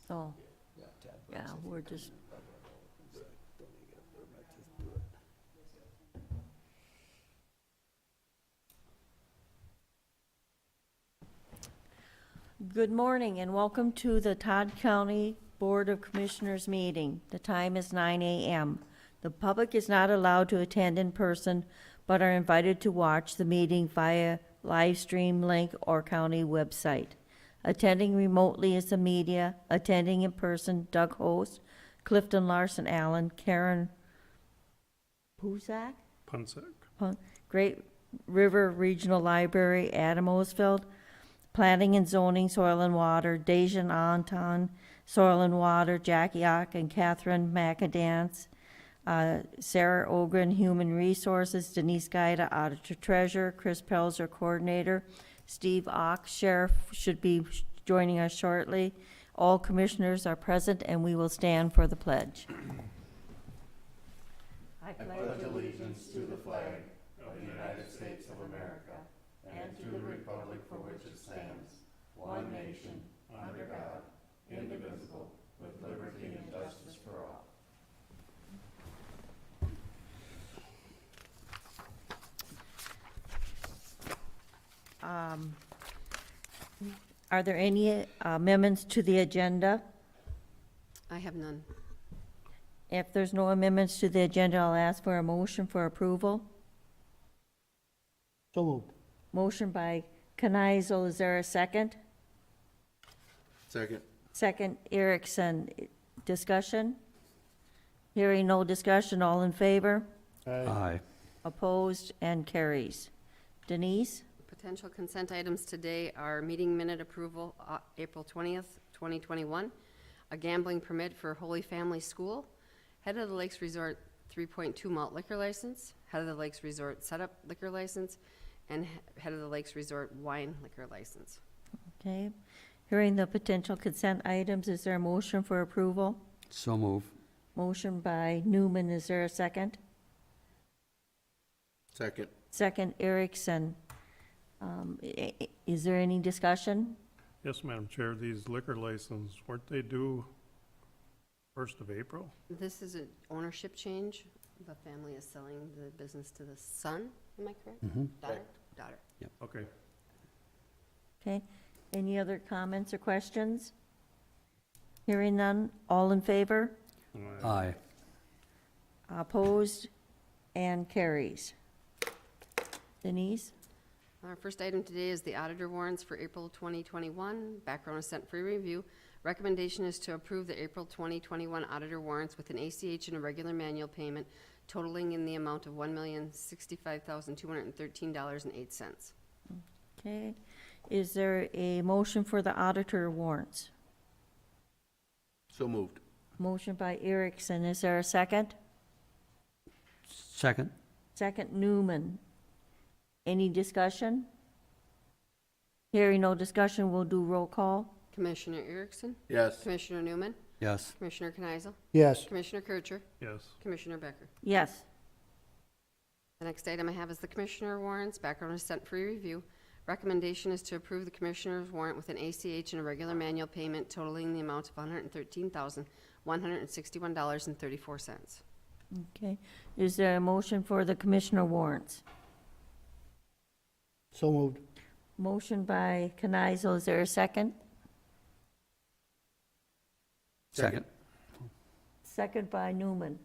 Oh, yeah, we're just, good morning and welcome to the Todd County Board of Commissioners meeting. The time is 9 a.m. The public is not allowed to attend in person, but are invited to watch the meeting via live stream link or county website. Attending remotely is the media. Attending in person, Doug Host, Clifton Larson Allen, Karen Puzak, Punsack. Great River Regional Library, Adam Osfeld, Planning and Zoning, Soil and Water, Dejan Anton, Soil and Water, Jackie Ock and Catherine McAdance, Sarah Ogren, Human Resources, Denise Guida, Auditor Treasurer, Chris Pelzer, Coordinator, Steve Ock, Sheriff, should be joining us shortly. All commissioners are present, and we will stand for the pledge. I pledge allegiance to the flag of the United States of America and to the republic for which it stands, one nation, under God, indivisible, with liberty and justice for all. Are there any amendments to the agenda? I have none. If there's no amendments to the agenda, I'll ask for a motion for approval. So moved. Motion by Kneisel, is there a second? Second. Second, Erickson. Discussion? Hearing no discussion, all in favor? Aye. Opposed, and carries. Denise? Potential consent items today are meeting minute approval, April 20th, 2021, a gambling permit for Holy Family School, Head of the Lakes Resort 3.2 malt liquor license, Head of the Lakes Resort setup liquor license, and Head of the Lakes Resort wine liquor license. Okay. Hearing the potential consent items, is there a motion for approval? So move. Motion by Newman, is there a second? Second. Second, Erickson. Is there any discussion? Yes, Madam Chair, these liquor licenses, weren't they due 1st of April? This is an ownership change. The family is selling the business to the son, am I correct? Daughter? Daughter. Okay. Okay. Any other comments or questions? Hearing none, all in favor? Aye. Opposed, and carries. Denise? Our first item today is the auditor warrants for April 2021. Background is sent for review. Recommendation is to approve the April 2021 auditor warrants with an ACH and a regular manual payment totaling in the amount of $1,065,213.08. Okay. Is there a motion for the auditor warrants? So moved. Motion by Erickson. Is there a second? Second. Second, Newman. Any discussion? Hearing no discussion, we'll do roll call. Commissioner Erickson? Yes. Commissioner Newman? Yes. Commissioner Kneisel? Yes. Commissioner Kircher? Yes. Commissioner Becker? Yes. The next item I have is the commissioner warrants. Background is sent for review. Recommendation is to approve the commissioner's warrant with an ACH and a regular manual payment totaling the amount of $113,161.34. Okay. Is there a motion for the commissioner warrants? So moved. Motion by Kneisel. Is there a second? Second. Second by Newman.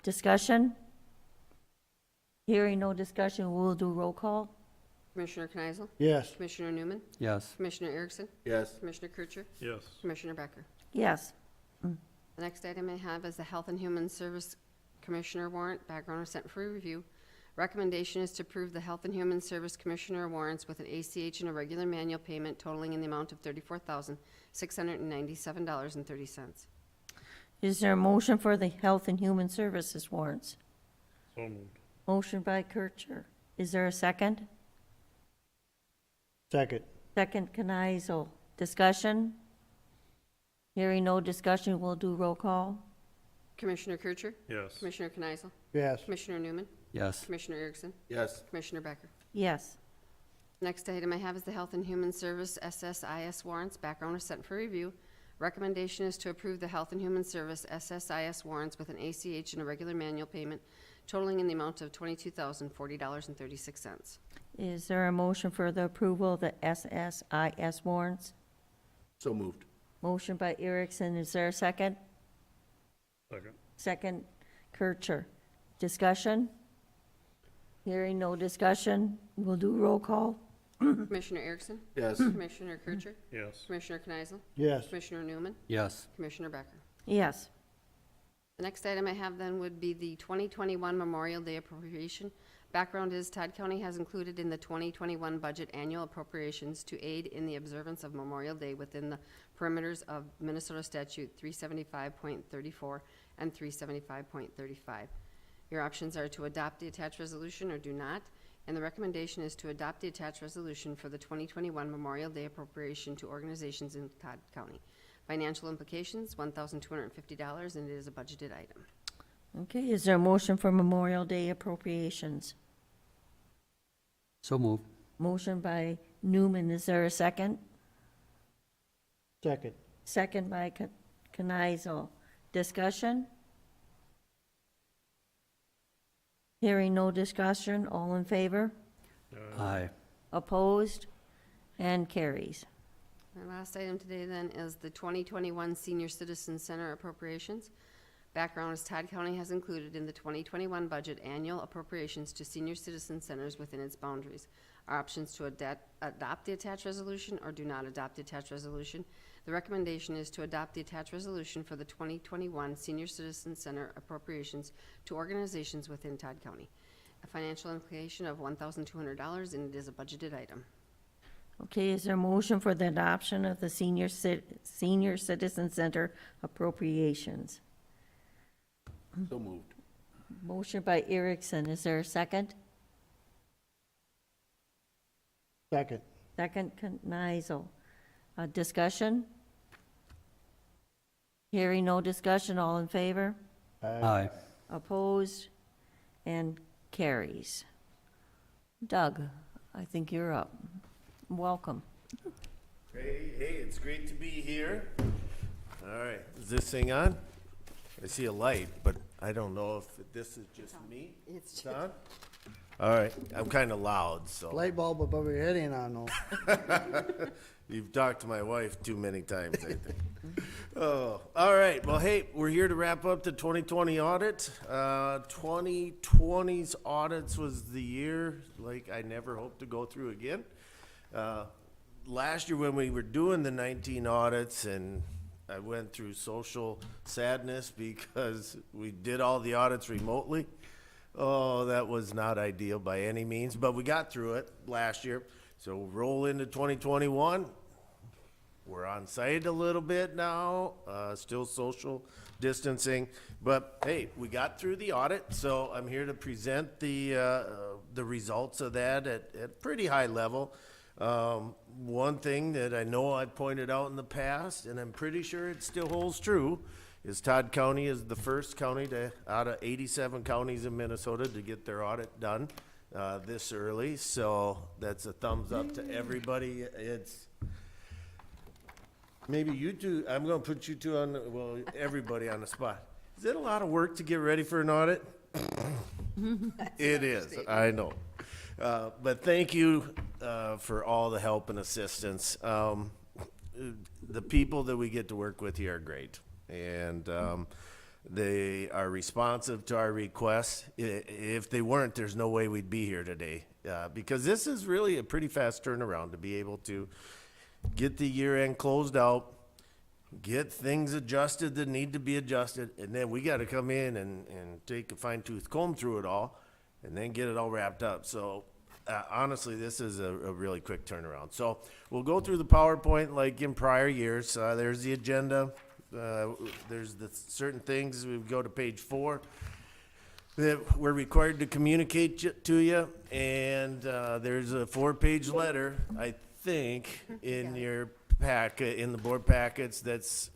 Discussion? Hearing no discussion, we'll do roll call. Commissioner Kneisel? Yes. Commissioner Newman? Yes. Commissioner Erickson? Yes. Commissioner Kircher? Yes. Commissioner Becker? Yes. The next item I have is the Health and Human Service Commissioner warrant. Background is sent for review. Recommendation is to approve the Health and Human Service Commissioner warrants with an ACH and a regular manual payment totaling in the amount of $34,697.30. Is there a motion for the Health and Human Services warrants? So moved. Motion by Kircher. Is there a second? Second. Second, Kneisel. Discussion? Hearing no discussion, we'll do roll call. Commissioner Kircher? Yes. Commissioner Kneisel? Yes. Commissioner Newman? Yes. Commissioner Erickson? Yes. Commissioner Becker? Yes. Next item I have is the Health and Human Service SSIS warrants. Background is sent for review. Recommendation is to approve the Health and Human Service SSIS warrants with an ACH and a regular manual payment totaling in the amount of $22,040.36. Is there a motion for the approval of the SSIS warrants? So moved. Motion by Erickson, is there a second? Second. Second, Kircher. Discussion? Hearing no discussion, we'll do roll call. Commissioner Erickson? Yes. Commissioner Kercher? Yes. Commissioner Kneisel? Yes. Commissioner Newman? Yes. Commissioner Becker? Yes. The next item I have then would be the 2021 Memorial Day appropriation. Background is Todd County has included in the 2021 budget annual appropriations to aid in the observance of Memorial Day within the perimeters of Minnesota Statute 375.34 and 375.35. Your options are to adopt the attached resolution or do not, and the recommendation is to adopt the attached resolution for the 2021 Memorial Day appropriation to organizations in Todd County. Financial implications, $1,250, and it is a budgeted item. Okay, is there a motion for Memorial Day appropriations? So moved. Motion by Newman, is there a second? Second. Second by Kneisel. Discussion? Hearing no discussion, all in favor? Aye. Opposed? And carries. Our last item today then is the 2021 Senior Citizen Center appropriations. Background is Todd County has included in the 2021 budget annual appropriations to senior citizen centers within its boundaries. Our options to adopt the attached resolution or do not adopt the attached resolution. The recommendation is to adopt the attached resolution for the 2021 Senior Citizen Center appropriations to organizations within Todd County. A financial implication of $1,200, and it is a budgeted item. Okay, is there a motion for the adoption of the Senior Citizen Center appropriations? So moved. Motion by Erickson, is there a second? Second. Second, Kneisel. Discussion? Hearing no discussion, all in favor? Aye. Opposed? And carries. Doug, I think you're up. Welcome. Hey, it's great to be here. All right, is this thing on? I see a light, but I don't know if this is just me. It's on? All right, I'm kind of loud, so. Light bulb above your head ain't on, though. You've talked to my wife too many times, I think. Oh, all right. Well, hey, we're here to wrap up the 2020 audit. 2020's audits was the year like I never hope to go through again. Last year when we were doing the 19 audits, and I went through social sadness because we did all the audits remotely. Oh, that was not ideal by any means, but we got through it last year. So we'll roll into 2021. We're on site a little bit now, still social distancing, but hey, we got through the audit, so I'm here to present the results of that at pretty high level. One thing that I know I pointed out in the past, and I'm pretty sure it still holds true, is Todd County is the first county out of 87 counties in Minnesota to get their audit done this early. So that's a thumbs up to everybody. It's maybe you two. I'm going to put you two on. Well, everybody on the spot. Is it a lot of work to get ready for an audit? It is. I know. But thank you for all the help and assistance. The people that we get to work with here are great, and they are responsive to our requests. If they weren't, there's no way we'd be here today, because this is really a pretty fast turnaround to be able to get the year end closed out, get things adjusted that need to be adjusted, and then we got to come in and take a fine-tooth comb through it all and then get it all wrapped up. So honestly, this is a really quick turnaround. So we'll go through the PowerPoint like in prior years. There's the agenda. There's the certain things. We go to page 4 that we're required to communicate to you. And there's a 4-page letter, I think, in your packet, in the board packets. That's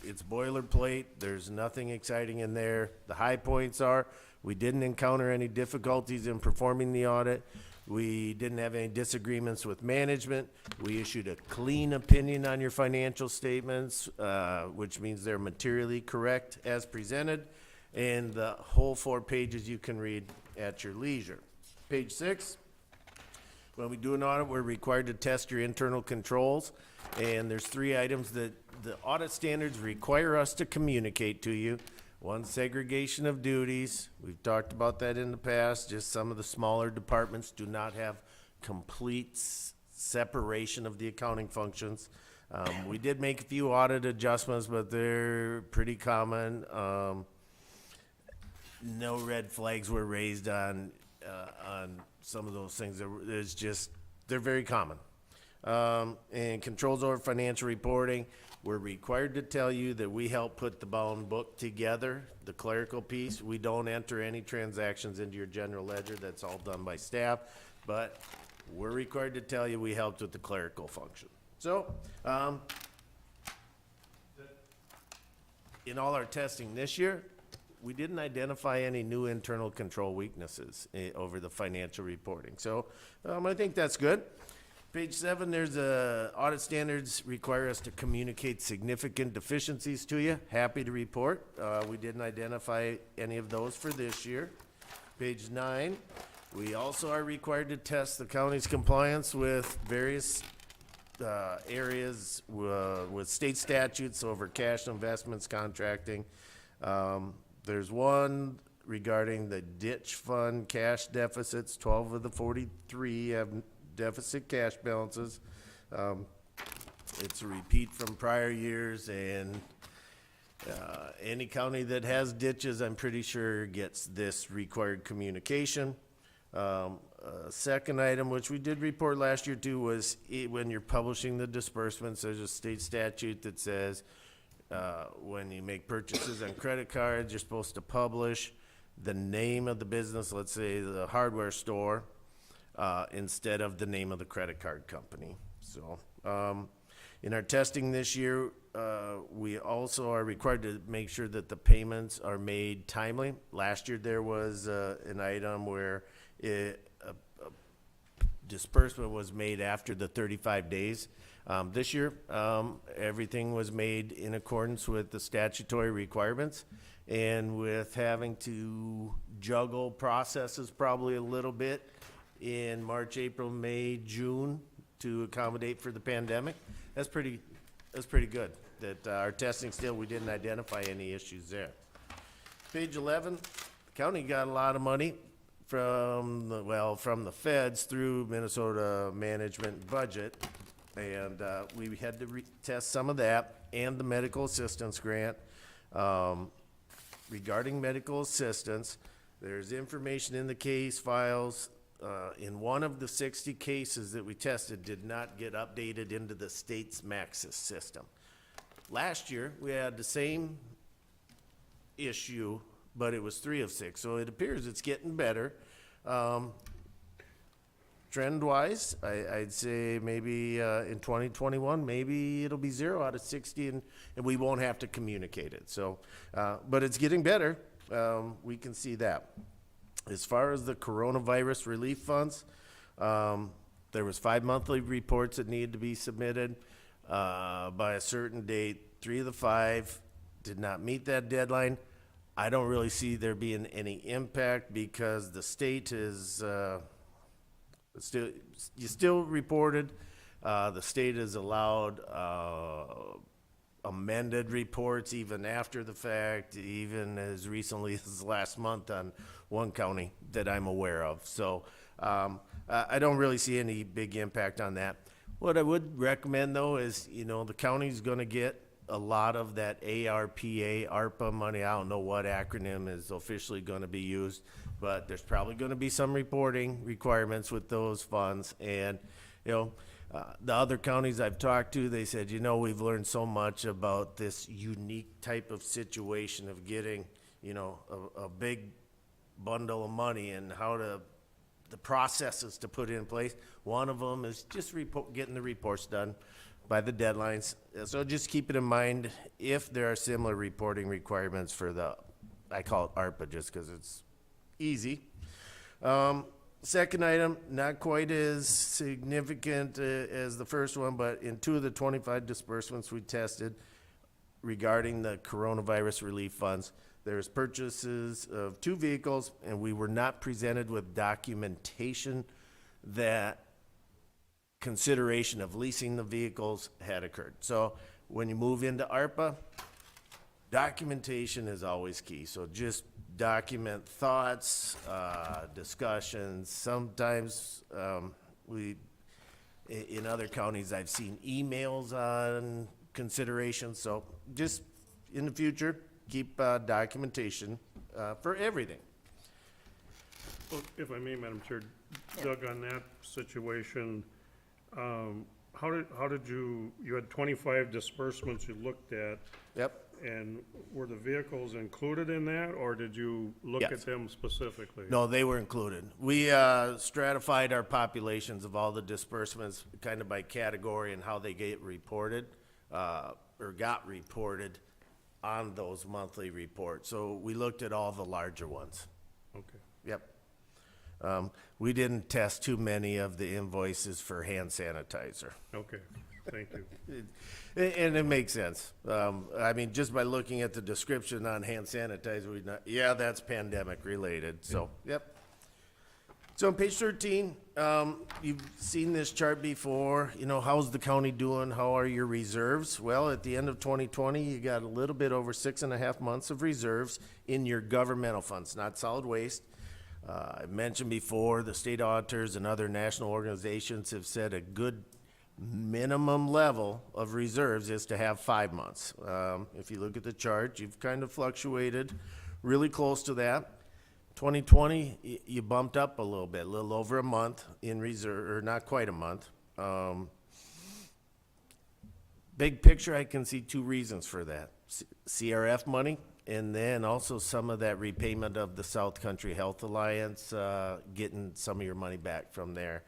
it's boilerplate. There's nothing exciting in there. The high points are: we didn't encounter any difficulties in performing the audit. We didn't have any disagreements with management. We issued a clean opinion on your financial statements, which means they're materially correct as presented. And the whole 4 pages you can read at your leisure. Page 6. When we do an audit, we're required to test your internal controls, and there's 3 items that the audit standards require us to communicate to you. One, segregation of duties. We've talked about that in the past. Just some of the smaller departments do not have complete separation of the accounting functions. We did make a few audit adjustments, but they're pretty common. No red flags were raised on some of those things. There's just, they're very common. And controls over financial reporting, we're required to tell you that we help put the bound book together, the clerical piece. We don't enter any transactions into your general ledger. That's all done by staff. But we're required to tell you we helped with the clerical function. So, in all our testing this year, we didn't identify any new internal control weaknesses over the financial reporting. So I think that's good. Page 7, there's audit standards require us to communicate significant deficiencies to you. Happy to report. We didn't identify any of those for this year. Page 9, we also are required to test the county's compliance with various areas with state statutes over cash investments, contracting. There's one regarding the ditch fund cash deficits. 12 of the 43 have deficit cash balances. It's a repeat from prior years, and any county that has ditches, I'm pretty sure, gets this required communication. Second item, which we did report last year too, was when you're publishing the disbursements, there's a state statute that says when you make purchases on credit cards, you're supposed to publish the name of the business, let's say the hardware store, instead of the name of the credit card company. So in our testing this year, we also are required to make sure that the payments are made timely. Last year there was an item where a disbursement was made after the 35 days. This year, everything was made in accordance with the statutory requirements, and with having to juggle processes probably a little bit in March, April, May, June to accommodate for the pandemic. That's pretty good. That our testing still, we didn't identify any issues there. Page 11, the county got a lot of money from the feds through Minnesota management budget, and we had to test some of that and the medical assistance grant. Regarding medical assistance, there's information in the case files. In one of the 60 cases that we tested did not get updated into the state's Maxis system. Last year, we had the same issue, but it was 3 of 6, so it appears it's getting better. Trend-wise, I'd say maybe in 2021, maybe it'll be 0 out of 60, and we won't have to communicate it. So, but it's getting better. We can see that. As far as the coronavirus relief funds, there was 5 monthly reports that needed to be submitted by a certain date. 3 of the 5 did not meet that deadline. I don't really see there being any impact because the state is still reported. The state has allowed amended reports even after the fact, even as recently as last month on one county that I'm aware of. So I don't really see any big impact on that. What I would recommend though is, the county's gonna get a lot of that ARPA money. I don't know what acronym is officially gonna be used, but there's probably gonna be some reporting requirements with those funds. And, the other counties I've talked to, they said, we've learned so much about this unique type of situation of getting, a big bundle of money and how the processes to put in place. One of them is just getting the reports done by the deadlines. So just keep it in mind if there are similar reporting requirements for I call it ARPA just because it's easy. Second item, not quite as significant as the first one, but in 2 of the 25 disbursements we tested regarding the coronavirus relief funds, there's purchases of 2 vehicles, and we were not presented with documentation that consideration of leasing the vehicles had occurred. So when you move into ARPA, documentation is always key. So just document thoughts, discussions. Sometimes in other counties, I've seen emails on consideration. So just in the future, keep documentation for everything. Well, if I may, Madam Chair, Doug, on that situation, how did you had 25 disbursements you looked at, Yep. and were the vehicles included in that, or did you look Yes. at them specifically? No, they were included. We stratified our populations of all the disbursements kind of by category and how they get reported, or got reported on those monthly reports. So we looked at all the larger ones. Okay. Yep. We didn't test too many of the invoices for hand sanitizer. Okay, thank you. And it makes sense. I mean, just by looking at the description on hand sanitizer, yeah, that's pandemic related, so, yep. So on page 13, you've seen this chart before. You know, how's the county doing? How are your reserves? Well, at the end of 2020, you got a little bit over 6.5 months of reserves in your governmental funds, not solid waste. I mentioned before, the state auditors and other national organizations have said a good minimum level of reserves is to have 5 months. If you look at the chart, you've kind of fluctuated really close to that. 2020, you bumped up a little over a month in reserve, or not quite a month. Big picture, I can see 2 reasons for that. CRF money, and then also some of that repayment of the South Country Health Alliance, getting some of your money back from there.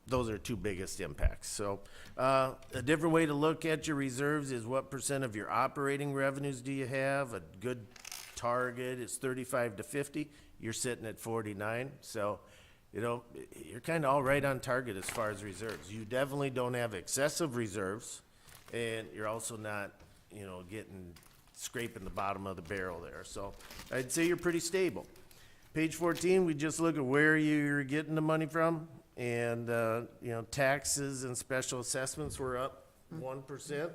Those are 2 biggest impacts. So a different way to look at your reserves is what % of your operating revenues do you have? A good target is 35 to 50. You're sitting at 49. So, you know, you're kind of all right on target as far as reserves. You definitely don't have excessive reserves, and you're also not, you know, scraping the bottom of the barrel there. So I'd say you're pretty stable. Page 14, we just look at where you're getting the money from. And, you know, taxes and special assessments were up 1%.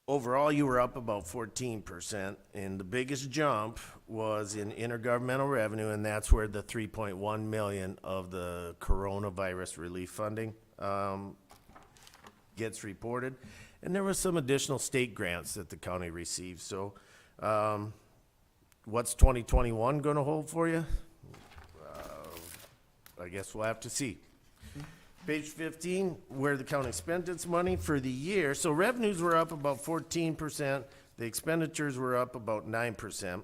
Overall, you were up about 14%. And the biggest jump was in intergovernmental revenue, and that's where the 3.1 million of the coronavirus relief funding gets reported. And there was some additional state grants that the county received. So, what's 2021 going to hold for you? I guess we'll have to see. Page 15, where the county spent its money for the year. So revenues were up about 14%. The expenditures were up about 9%.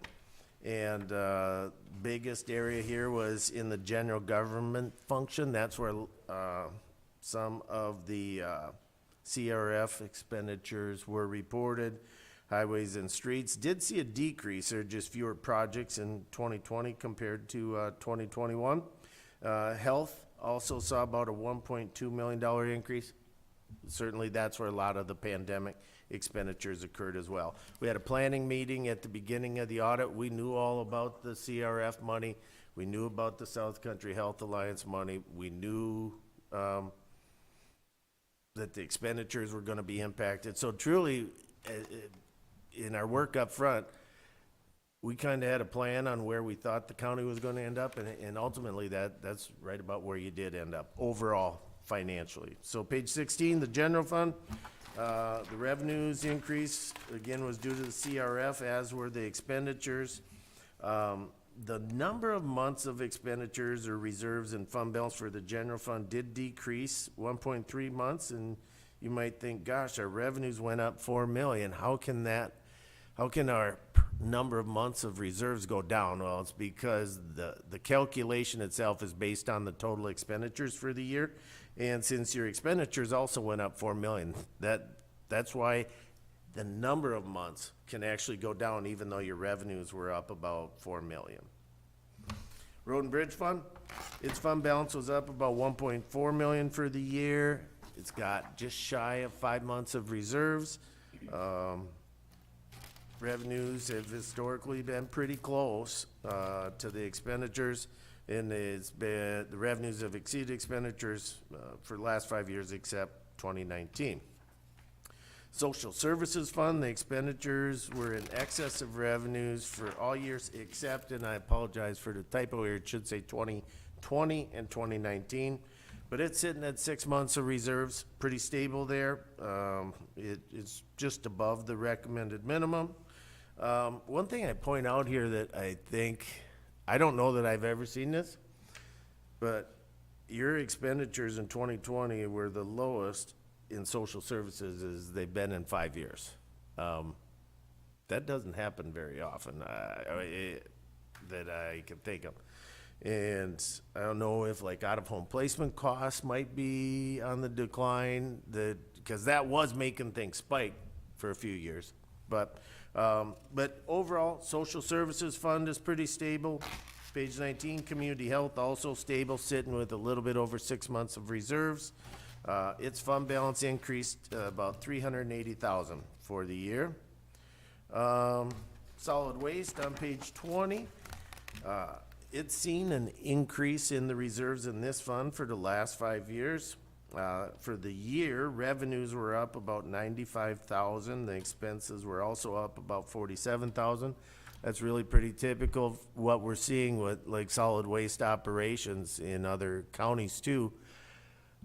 And biggest area here was in the general government function. That's where some of the CRF expenditures were reported. Highways and streets did see a decrease. There are just fewer projects in 2020 compared to 2021. Health also saw about a $1.2 million increase. Certainly that's where a lot of the pandemic expenditures occurred as well. We had a planning meeting at the beginning of the audit. We knew all about the CRF money. We knew about the South Country Health Alliance money. We knew that the expenditures were going to be impacted. So truly, in our work up front, we kind of had a plan on where we thought the county was going to end up, and ultimately that's right about where you did end up overall financially. So page 16, the general fund, the revenues increase again was due to the CRF, as were the expenditures. The number of months of expenditures or reserves and fund balance for the general fund did decrease 1.3 months, and you might think, gosh, our revenues went up 4 million. How can our number of months of reserves go down? Well, it's because the calculation itself is based on the total expenditures for the year. And since your expenditures also went up 4 million, that's why the number of months can actually go down even though your revenues were up about 4 million. Road and Bridge Fund, its fund balance was up about 1.4 million for the year. It's got just shy of 5 months of reserves. Revenues have historically been pretty close to the expenditures, and it's been, the revenues have exceeded expenditures for the last 5 years except 2019. Social Services Fund, the expenditures were in excess of revenues for all years except, and I apologize for the typo here, it should say 2020 and 2019. But it's sitting at 6 months of reserves, pretty stable there. It's just above the recommended minimum. One thing I point out here that I think, I don't know that I've ever seen this, but your expenditures in 2020 were the lowest in social services as they've been in 5 years. That doesn't happen very often, that I can think of. And I don't know if like out-of-home placement costs might be on the decline, because that was making things spike for a few years. But overall, Social Services Fund is pretty stable. Page 19, Community Health also stable, sitting with a little bit over 6 months of reserves. Its fund balance increased about 380,000 for the year. Solid Waste on page 20. It's seen an increase in the reserves in this fund for the last 5 years. For the year, revenues were up about 95,000. The expenses were also up about 47,000. That's really pretty typical of what we're seeing with like solid waste operations in other counties too.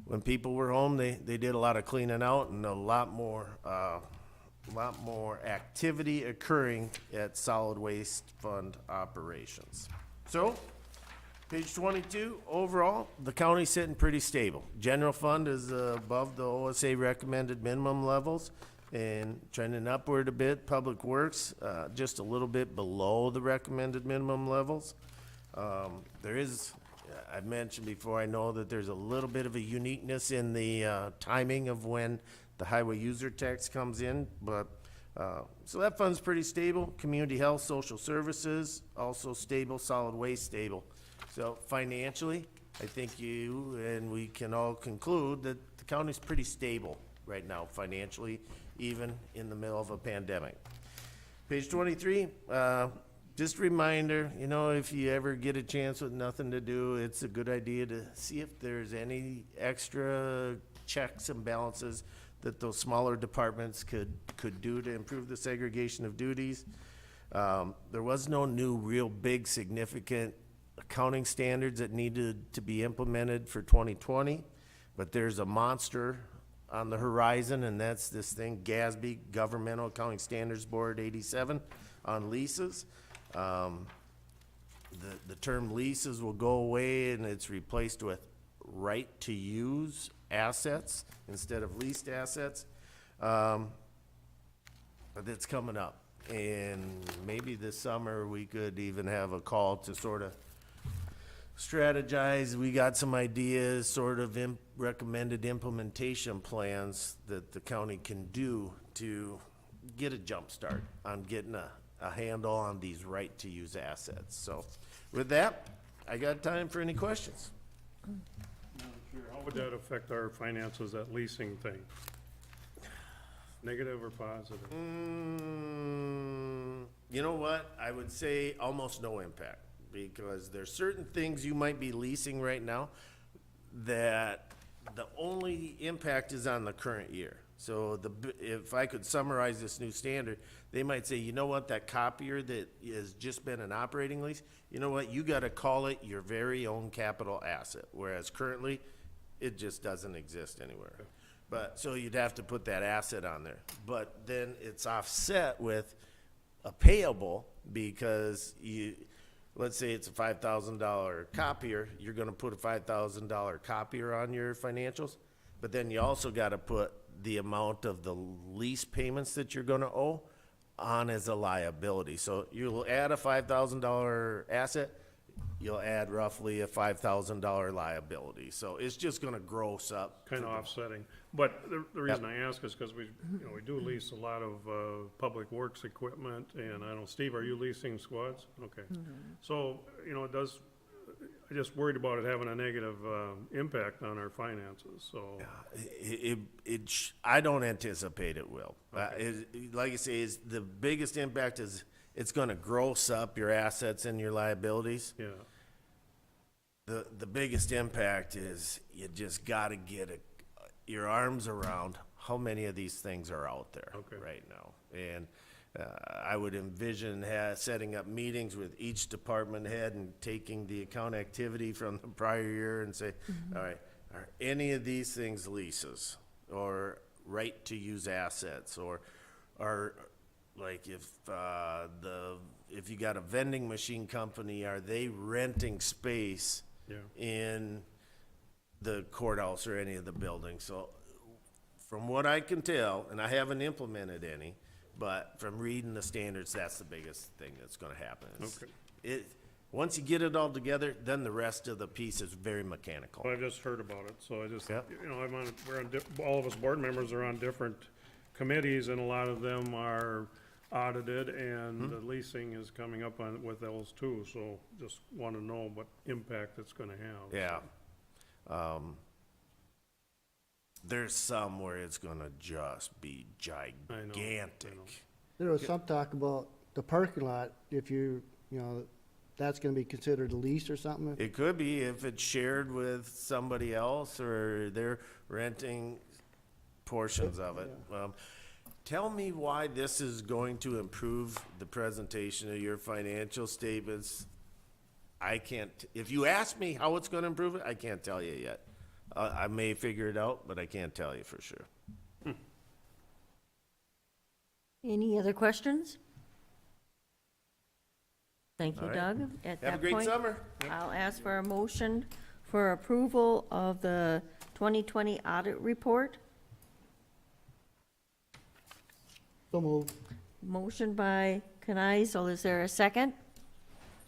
When people were home, they did a lot of cleaning out and a lot more activity occurring at solid waste fund operations. So, page 22, overall, the county's sitting pretty stable. General fund is above the OSA recommended minimum levels and trending upward a bit. Public Works, just a little bit below the recommended minimum levels. There is, I've mentioned before, I know that there's a little bit of a uniqueness in the timing of when the highway user tax comes in, but so that fund's pretty stable. Community Health, Social Services, also stable. Solid Waste, stable. So financially, I think you and we can all conclude that the county's pretty stable right now financially, even in the middle of a pandemic. Page 23, just a reminder, you know, if you ever get a chance with nothing to do, it's a good idea to see if there's any extra checks and balances that those smaller departments could do to improve the segregation of duties. There was no new real big significant accounting standards that needed to be implemented for 2020, but there's a monster on the horizon, and that's this thing, GASB, Governmental Accounting Standards Board 87, on leases. The term leases will go away, and it's replaced with right to use assets instead of leased assets. But it's coming up, and maybe this summer we could even have a call to sort of strategize. We got some ideas, sort of recommended implementation plans that the county can do to get a jump start on getting a handle on these right to use assets. So with that, I got time for any questions. How would that affect our finances, that leasing thing? Negative or positive? You know what? I would say almost no impact, because there's certain things you might be leasing right now that the only impact is on the current year. So if I could summarize this new standard, they might say, you know what, that copier that has just been an operating lease, you know what, you gotta call it your very own capital asset, whereas currently, it just doesn't exist anywhere. But, so you'd have to put that asset on there. But then it's offset with a payable, because let's say it's a $5,000 copier, you're gonna put a $5,000 copier on your financials, but then you also gotta put the amount of the lease payments that you're gonna owe on as a liability. So you'll add a $5,000 asset, you'll add roughly a $5,000 liability. So it's just gonna gross up. Kind of offsetting. But the reason I ask is because we, you know, we do lease a lot of public works equipment, and I don't, Steve, are you leasing squads? Okay. So, you know, it does, I just worried about it having a negative impact on our finances, so. I don't anticipate it will. Like I say, the biggest impact is it's gonna gross up your assets and your liabilities. Yeah, The biggest impact is you just gotta get your arms around how many of these things are out there Okay. right now. And I would envision setting up meetings with each department head and taking the account activity from the prior year and say, all right, are any of these things leases or right to use assets, or are, like, if you got a vending machine company, are they renting space yeah. in the courthouse or any of the buildings? So from what I can tell, and I haven't implemented any, but from reading the standards, that's the biggest thing that's gonna happen. Okay. Once you get it all together, then the rest of the piece is very mechanical. Well, I've just heard about it, so I just, Yep. you know, all of us board members are on different committees, and a lot of them are audited, and the leasing is coming up with those too, so just want to know what impact it's gonna have. Yeah. There's some where it's gonna just be gigantic. There was some talk about the parking lot, if you know, that's gonna be considered a lease or something. It could be if it's shared with somebody else or they're renting portions of it. Tell me why this is going to improve the presentation of your financial statements. I can't, if you ask me how it's gonna improve it, I can't tell you yet. I may figure it out, but I can't tell you for sure. Any other questions? Thank you, All right. Doug. At Have a that great point, summer. I'll ask for a motion for approval of the 2020 audit report. So moved. Motion by Knizel, is there a second?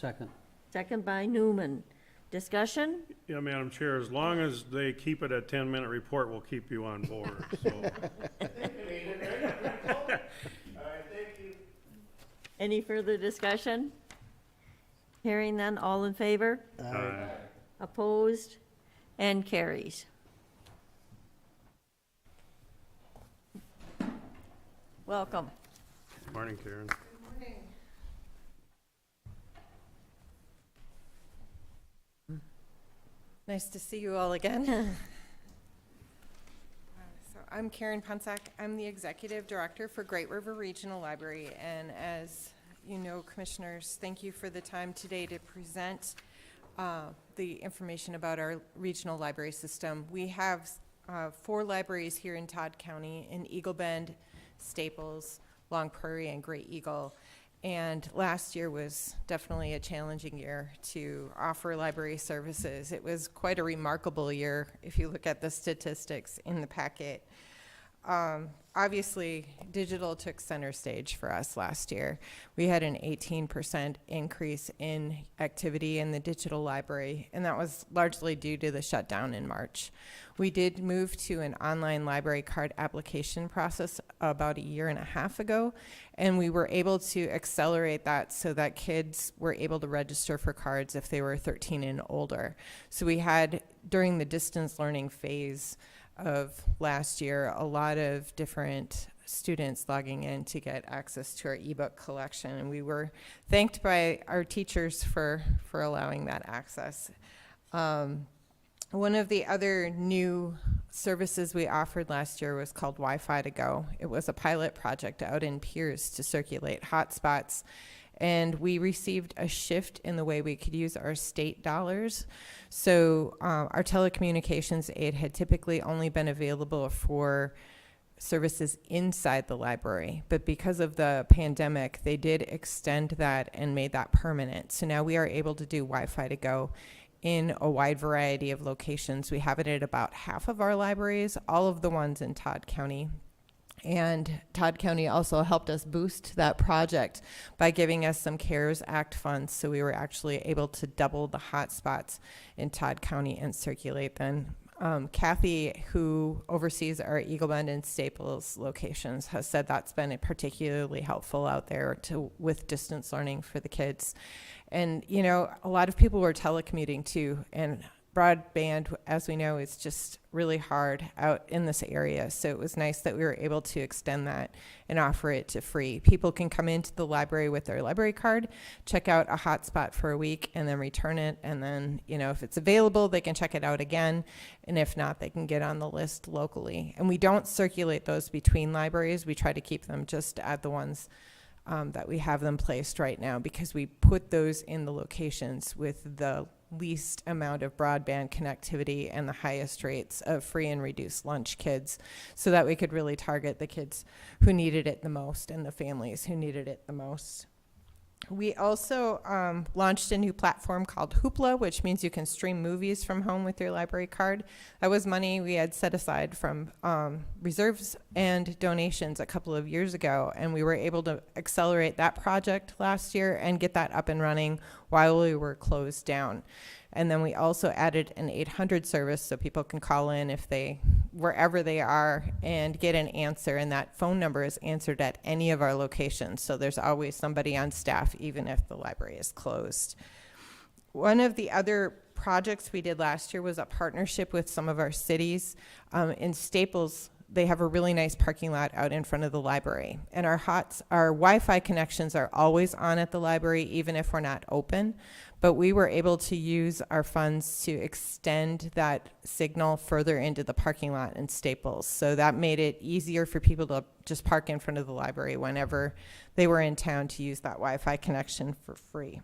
Second. Second by Newman. Discussion? Yeah, Madam Chair, as long as they keep it a 10-minute report, we'll keep you on board, so. Any further discussion? Hearing none, all in favor? Opposed? And carries. Welcome. Morning, Karen. Nice to see you all again. So I'm Karen Punsack. I'm the Executive Director for Great River Regional Library. And as you know, Commissioners, thank you for the time today to present the information about our regional library system. We have 4 libraries here in Todd County, in Eagle Bend, Staples, Long Prairie, and Great Eagle. And last year was definitely a challenging year to offer library services. It was quite a remarkable year if you look at the statistics in the packet. Obviously, digital took center stage for us last year. We had an 18% increase in activity in the digital library, and that was largely due to the shutdown in March. We did move to an online library card application process about 1.5 years ago, and we were able to accelerate that so that kids were able to register for cards if they were 13 and older. So we had, during the distance learning phase of last year, a lot of different students logging in to get access to our ebook collection, and we were thanked by our teachers for allowing that access. One of the other new services we offered last year was called Wi-Fi to Go. It was a pilot project out in Pierce to circulate hotspots, and we received a shift in the way we could use our state dollars. So our telecommunications aid had typically only been available for services inside the library, but because of the pandemic, they did extend that and made that permanent. So now we are able to do Wi-Fi to Go in a wide variety of locations. We have it at about half of our libraries, all of the ones in Todd County. And Todd County also helped us boost that project by giving us some CARES Act funds. So we were actually able to double the hotspots in Todd County and circulate them. Kathy, who oversees our Eagle Bend and Staples locations, has said that's been particularly helpful out there with distance learning for the kids. And, you know, a lot of people were telecommuting too, and broadband, as we know, is just really hard out in this area. So it was nice that we were able to extend that and offer it to free. People can come into the library with their library card, check out a hotspot for a week, and then return it. And then, you know, if it's available, they can check it out again. And if not, they can get on the list locally. And we don't circulate those between libraries. We try to keep them just at the ones that we have them placed right now, because we put those in the locations with the least amount of broadband connectivity and the highest rates of free and reduced lunch kids, so that we could really target the kids who needed it the most and the families who needed it the most. We also launched a new platform called Hoopla, which means you can stream movies from home with your library card. That was money we had set aside from reserves and donations a couple of years ago, and we were able to accelerate that project last year and get that up and running while we were closed down. And then we also added an 800 service so people can call in if they, wherever they are, and get an answer. And that phone number is answered at any of our locations. So there's always somebody on staff, even if the library is closed. One of the other projects we did last year was a partnership with some of our cities. In Staples, they have a really nice parking lot out in front of the library. And our Wi-Fi connections are always on at the library, even if we're not open. But we were able to use our funds to extend that signal further into the parking lot in Staples. So that made it easier for people to just park in front of the library whenever they were in town to use that Wi-Fi connection for free.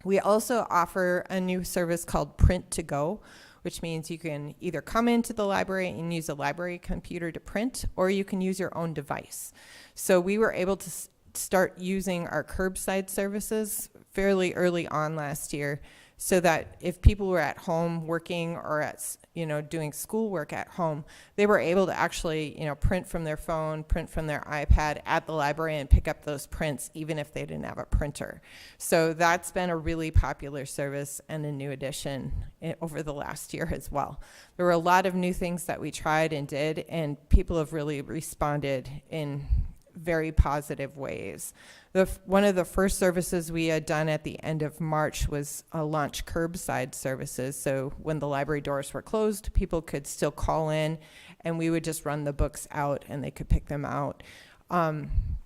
We also offer a new service called Print to Go, which means you can either come into the library and use a library computer to print, or you can use your own device. So we were able to start using our curbside services fairly early on last year, so that if people were at home working or at, you know, doing schoolwork at home, they were able to actually, you know, print from their phone, print from their iPad at the library and pick up those prints even if they didn't have a printer. So that's been a really popular service and a new addition over the last year as well. There were a lot of new things that we tried and did, and people have really responded in very positive ways. One of the first services we had done at the end of March was launch curbside services. So when the library doors were closed, people could still call in, and we would just run the books out and they could pick them out.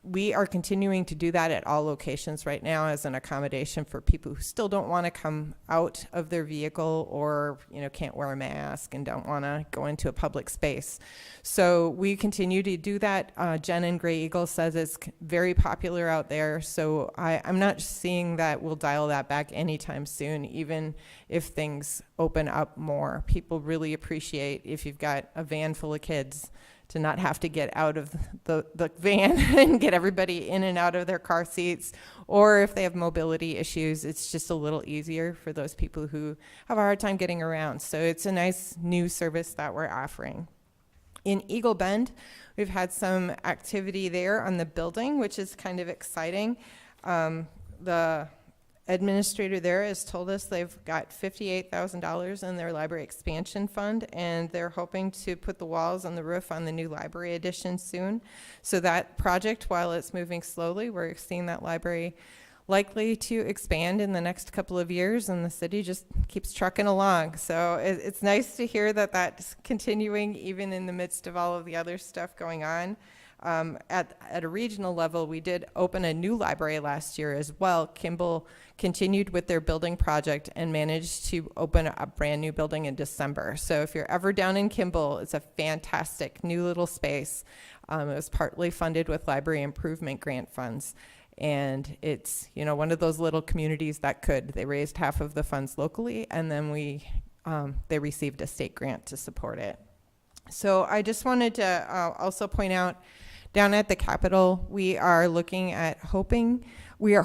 We are continuing to do that at all locations right now as an accommodation for people who still don't want to come out of their vehicle, or, you know, can't wear a mask and don't want to go into a public space. So we continue to do that. Jen in Gray Eagle says it's very popular out there. So I'm not seeing that we'll dial that back anytime soon, even if things open up more. People really appreciate if you've got a van full of kids to not have to get out of the van and get everybody in and out of their car seats. Or if they have mobility issues, it's just a little easier for those people who have a hard time getting around. So it's a nice new service that we're offering. In Eagle Bend, we've had some activity there on the building, which is kind of exciting. The administrator there has told us they've got $58,000 in their library expansion fund, and they're hoping to put the walls and the roof on the new library addition soon. So that project, while it's moving slowly, we're seeing that library likely to expand in the next couple of years, and the city just keeps trucking along. So it's nice to hear that that's continuing even in the midst of all of the other stuff going on. At a regional level, we did open a new library last year as well. Kimball continued with their building project and managed to open a brand new building in December. So if you're ever down in Kimball, it's a fantastic new little space. It was partly funded with library improvement grant funds. And it's, you know, one of those little communities that could. They raised half of the funds locally, and then they received a state grant to support it. So I just wanted to also point out, down at the Capitol, we are looking at really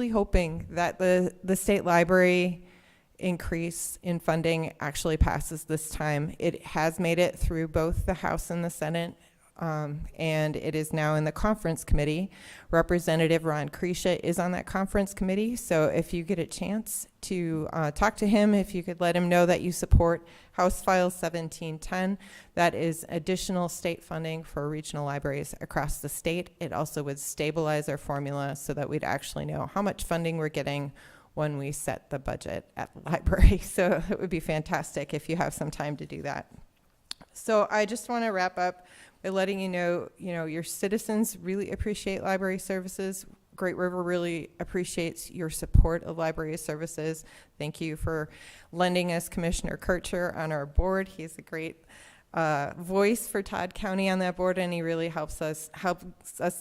hoping that the state library increase in funding actually passes this time. It has made it through both the House and the Senate and it is now in the conference committee. Representative Ron Cretia is on that conference committee, so if you get a chance to talk to him, if you could let him know that you support House File 1710, that is additional state funding for regional libraries across the state. It also would stabilize our formula so that we'd actually know how much funding we're getting when we set the budget at the library. So it would be fantastic if you have some time to do that. So I just want to wrap up by letting you know, your citizens really appreciate library services. Great River really appreciates your support of library services. Thank you for lending us Commissioner Kircher on our board. He's a great voice for Todd County on that board, and he really helps us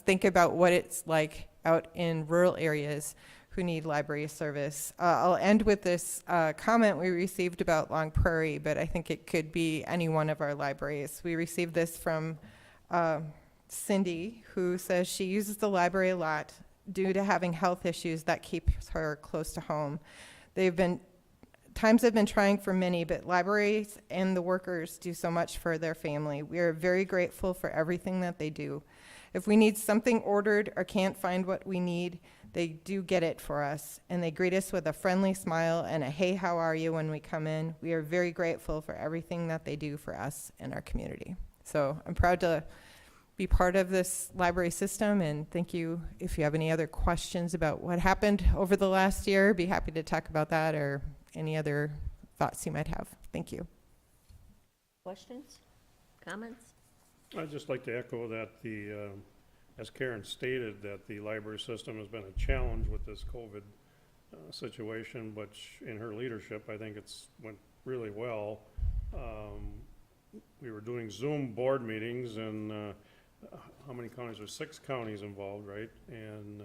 think about what it's like out in rural areas who need library service. I'll end with this comment we received about Long Prairie, but I think it could be any one of our libraries. We received this from Cindy, who says she uses the library a lot due to having health issues that keeps her close to home. Times have been trying for many, but libraries and the workers do so much for their family. We are very grateful for everything that they do. If we need something ordered or can't find what we need, they do get it for us, and they greet us with a friendly smile and a "Hey, how are you?" when we come in. We are very grateful for everything that they do for us and our community. So I'm proud to be part of this library system, and thank you. If you have any other questions about what happened over the last year, be happy to talk about that or any other thoughts you might have. Thank you. Questions? Comments? I'd just like to echo that as Karen stated, that the library system has been a challenge with this COVID situation, but in her leadership, I think it's went really well. We were doing Zoom board meetings, and how many counties? There's 6 counties involved, right? And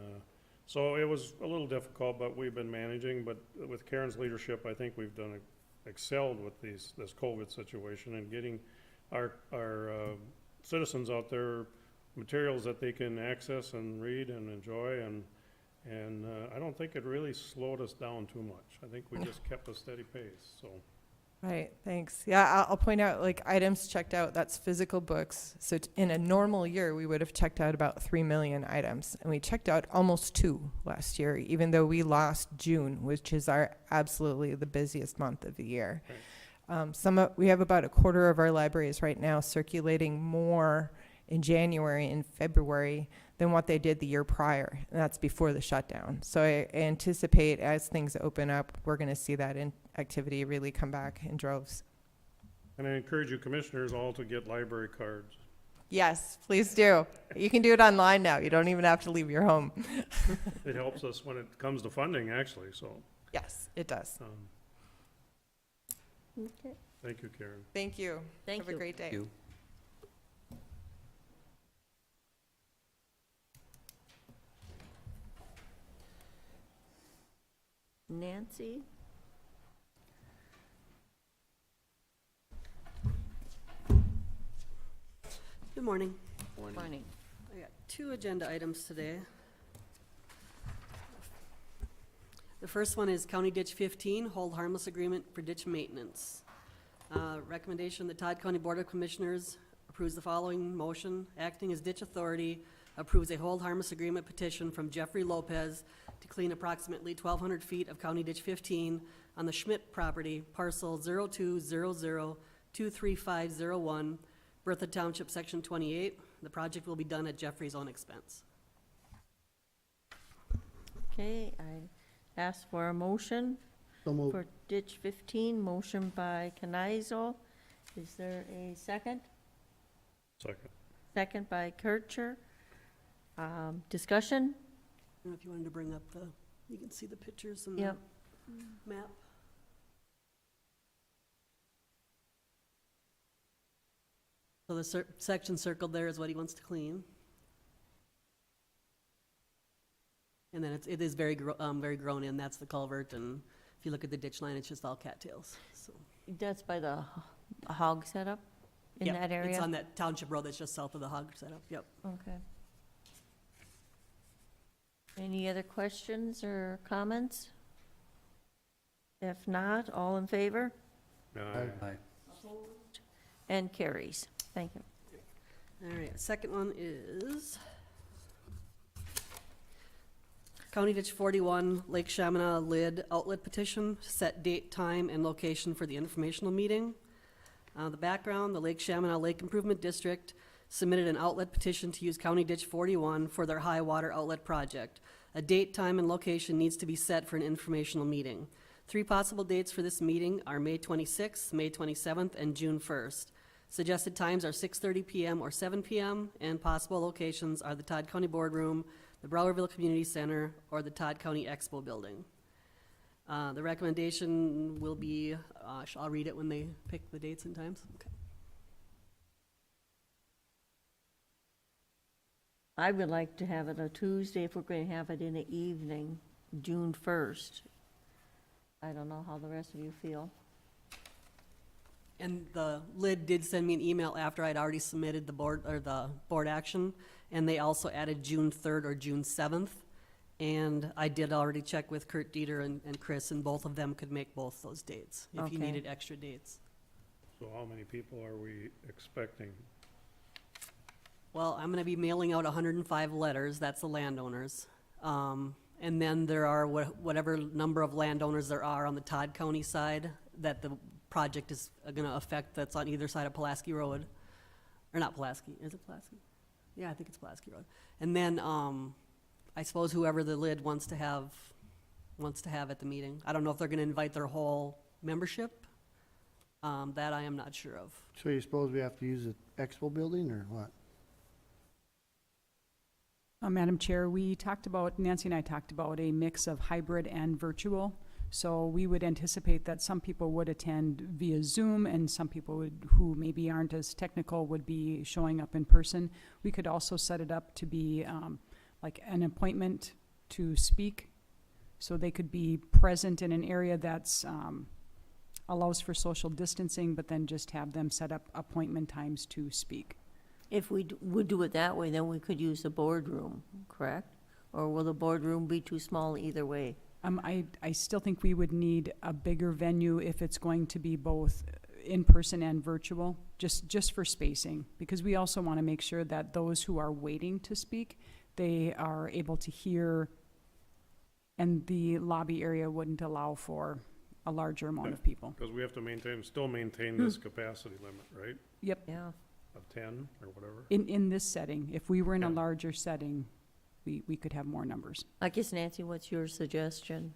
so it was a little difficult, but we've been managing. But with Karen's leadership, I think we've excelled with this COVID situation and getting our citizens out there materials that they can access and read and enjoy, and I don't think it really slowed us down too much. I think we just kept a steady pace, so. Right, thanks. Yeah, I'll point out, like, items checked out, that's physical books. So in a normal year, we would have checked out about 3 million items, and we checked out almost 2 last year, even though we lost June, which is absolutely the busiest month of the year. Right. We have about a quarter of our libraries right now circulating more in January and February than what they did the year prior, and that's before the shutdown. So I anticipate as things open up, we're going to see that activity really come back in droves. And I encourage you commissioners all to get library cards. Yes, please do. You can do it online now. You don't even have to leave your home. It helps us when it comes to funding, actually, so. Yes, it does. Okay. Thank you, Karen. Thank you. Thank Have you. a great day. Thank you. Nancy? Good morning. Morning. I got 2 agenda items today. The first one is County Ditch 15, hold harmless agreement for ditch maintenance. Recommendation, the Todd County Board of Commissioners approves the following motion. Acting as ditch authority, approves a hold harmless agreement petition from Jeffrey Lopez to clean approximately 1,200 feet of County Ditch 15 on the Schmidt property, parcel 0200-23501, Bertha Township, Section 28. The project will be done at Jeffrey's own expense. Okay, I ask for a motion So moved. for ditch 15, motion by Kenizel. Is there a second? Second. Second by Kircher. Discussion? I don't know if you wanted to bring up you can see the pictures and the Yep. map. So the section circled there is what he wants to clean. And then it is very grown in. That's the culvert, and if you look at the ditch line, it's just all cattails. So That's by the hog setup in Yep, that area? It's on that township road that's just south of the hog setup. Yep. Okay. Any other questions or comments? If not, all in favor? Aye. Aye. And carries. Thank you. All right, second one is County Ditch 41, Lake Shamana lid outlet petition, set date, time, and location for the informational meeting. The background, the Lake Shamana Lake Improvement District submitted an outlet petition to use County Ditch 41 for their high water outlet project. A date, time, and location needs to be set for an informational meeting. 3 possible dates for this meeting are May 26th, May 27th, and June 1st. Suggested times are 6:30 PM or 7 PM, and possible locations are the Todd County Boardroom, the Browerville Community Center, or the Todd County Expo Building. The recommendation will be, I'll read it when they pick the dates and times. Okay. I would like to have it a Tuesday if we're going to have it in the evening, June 1st. I don't know how the rest of you feel. And the lid did send me an email after I'd already submitted the board action, and they also added June 3rd or June 7th. And I did already check with Kurt Dieter and Chris, and both of them could make both those dates if you Okay. needed extra dates. So how many people are we expecting? Well, I'm gonna be mailing out 105 letters, that's the landowners. And then there are whatever number of landowners there are on the Todd County side that the project is gonna affect, that's on either side of Pulaski Road. Or not Pulaski, is it Pulaski? Yeah, I think it's Pulaski Road. And then, I suppose whoever the lid wants to have at the meeting. I don't know if they're gonna invite their whole membership. That I am not sure of. So you suppose we have to use the expo building or what? Madam Chair, Nancy and I talked about a mix of hybrid and virtual. So we would anticipate that some people would attend via Zoom and some people who maybe aren't as technical would be showing up in person. We could also set it up to be like an appointment to speak. So they could be present in an area that's allows for social distancing, but then just have them set up appointment times to speak. If we would do it that way, then we could use the boardroom, correct? Or will the boardroom be too small either way? I still think we would need a bigger venue if it's going to be both in-person and virtual, just for spacing. Because we also want to make sure that those who are waiting to speak, they are able to hear, and the lobby area wouldn't allow for a larger amount of people. Because we have to still maintain this capacity limit, right? Yep. Yeah. Of 10 or whatever? In this setting, if we were in a Yeah. larger setting, we could have more numbers. I guess, Nancy, what's your suggestion?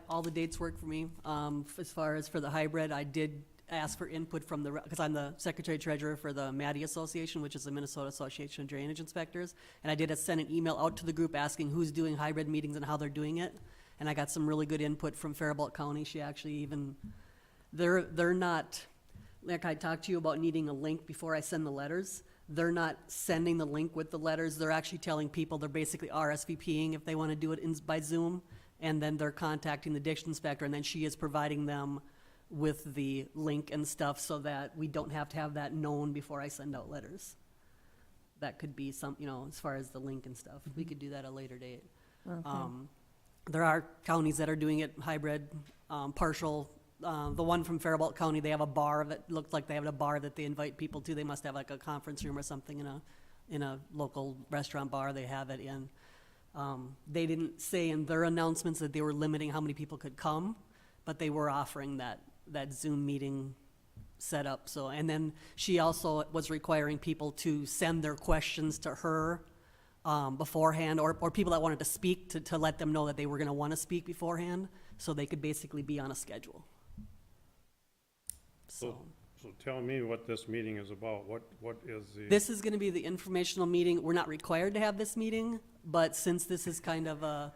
All the dates work for me. As far as for the hybrid, I did ask for input from because I'm the secretary treasurer for the MADI Association, which is the Minnesota Association of Drainage Inspectors. And I did send an email out to the group asking who's doing hybrid meetings and how they're doing it. And I got some really good input from Faribault County. She actually even, they're not, like I talked to you about needing a link before I send the letters. They're not sending the link with the letters. They're actually telling people they're basically RSVPing if they want to do it by Zoom. And then they're contacting the ditch inspector, and then she is providing them with the link and stuff so that we don't have to have that known before I send out letters. That could be some, as far as the link and stuff. We could do that at a later date. There are counties that are doing it hybrid, partial. The one from Faribault County, they have a bar that looked like they have a bar that they invite people to. They must have like a conference room or something in a local restaurant bar they have it in. They didn't say in their announcements that they were limiting how many people could come, but they were offering that Zoom meeting setup. So, and then she also was requiring people to send their questions to her beforehand, or people that wanted to speak to let them know that they were going to want to speak beforehand, so they could basically be on a schedule. So tell me what this meeting is about. What is the? this is going to be the informational meeting. We're not required to have this meeting, but since this is kind of a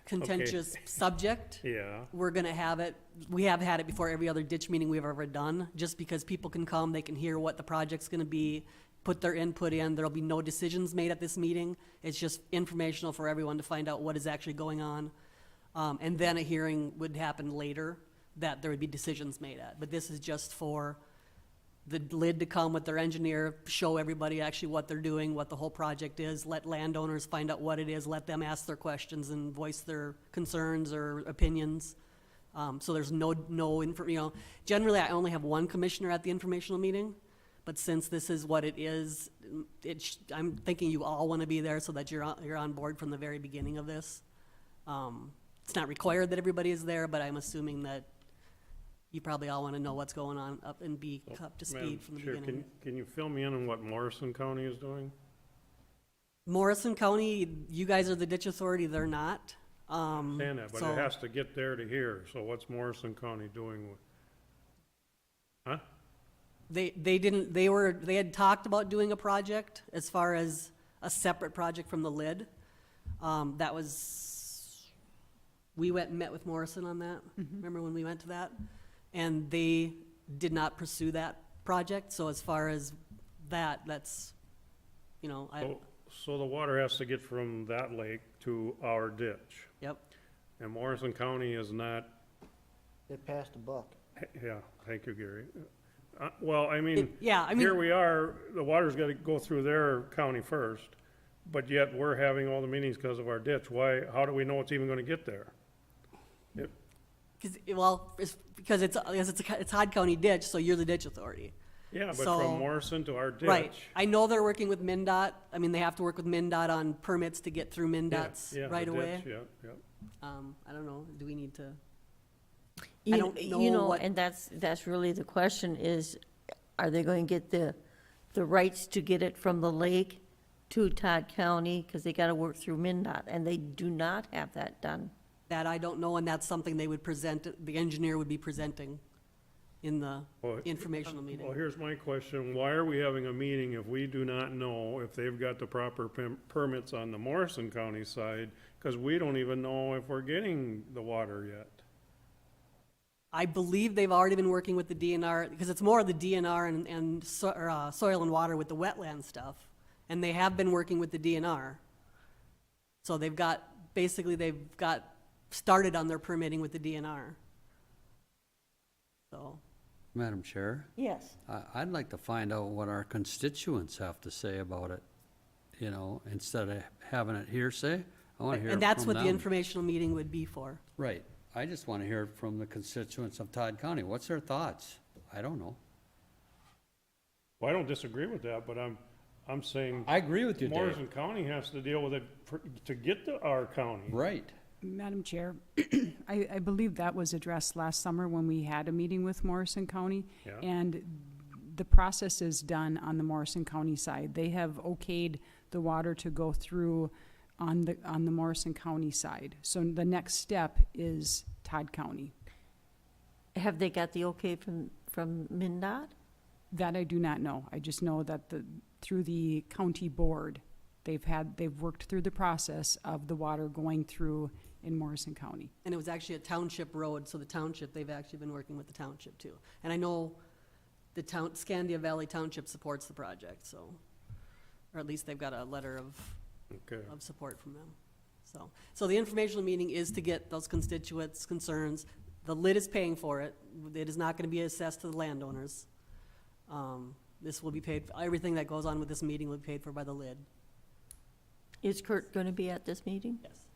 contentious subject, Yeah, we're going to have it. We have had it before every other ditch meeting we've ever done, just because people can come, they can hear what the project's going to be, put their input in. There'll be no decisions made at this meeting. It's just informational for everyone to find out what is actually going on. And then a hearing would happen later that there would be decisions made at. But this is just for the lid to come with their engineer, show everybody actually what they're doing, what the whole project is, let landowners find out what it is, let them ask their questions and voice their concerns or opinions. So there's no generally I only have one commissioner at the informational meeting, But since this is what it is, I'm thinking you all want to be there so that you're on board from the very beginning of this. It's not required that everybody is there, but I'm assuming that you probably all want to know what's going on up and be up to Madam speed from the Chair, beginning. Can you fill me in on what Morrison County is doing? Morrison County, you guys are the ditch authority, they're not. Understand that, but so- it has to get there to here, so what's Morrison County doing with? Huh? They had talked about doing a project as far as a separate project from the lid. We went and met with Morrison on that. Remember when we went to that? And they did not pursue that project, so as far as that's, So the water has to get from that lake to our ditch, yep. and Morrison County is not, They passed a buck. yeah, thank you, Gary. Well, I mean, Yeah, I mean, here we are, the water's gotta go through their county first, but yet we're having all the meetings because of our ditch. Why, how do we know it's even gonna get there? because it's Todd County ditch, so you're the ditch authority. Yeah, but So- from Morrison to our ditch. Right. I know they're working with MinDOT. I mean, they have to work with MinDOT on permits to get through Yeah, MinDOT's yeah, the right away. ditch, Yeah, yeah. I don't know, do we need to? You- don't know You know, what- and that's really the question is, are they going to get the rights to get it from the lake to Todd County? Because they got to work through MinDOT, and they do not have that done. That I don't know, and that's something they would present, the engineer would be presenting in the Well, informational Well, meeting. here's my question. Why are we having a meeting if we do not know if they've got the proper permits on the Morrison County side? Because we don't even know if we're getting the water yet. I believe they've already been working with the DNR, because it's more of the DNR and soil and water with the wetland stuff. And they have been working with the DNR. So they've got started on their permitting with the DNR. So, Madam Chair, Yes. I'd like to find out what our constituents have to say about it, instead of having it hearsay. I want to hear it and that's from what the them. informational meeting would be for. Right. I just want to hear from the constituents of Todd County. What's their thoughts? I don't know. Well, I don't disagree with that, but I'm saying I agree with you, Dave. Morrison County has to deal with it to get to our county. Right. Madam Chair, I believe that was addressed last summer when we had a meeting with Morrison County. Yeah. And the process is done on the Morrison County side. They have okayed the water to go through on the Morrison County side. So the next step is Todd County. Have they got the okay from MinDOT? That I do not know. I just know that through the county board, they've worked through the process of the water going through in Morrison County. And it was actually a township road, so the township, they've actually been working with the township too. And I know the Scandia Valley Township supports the project, so, or at least they've got a letter of Okay. support from them. So the informational meeting is to get those constituents' concerns. The lid is paying for it. It is not gonna be assessed to the landowners. This will be paid, everything that goes on with this meeting will be paid for by the lid. Is Kurt going to be at this meeting? Yes.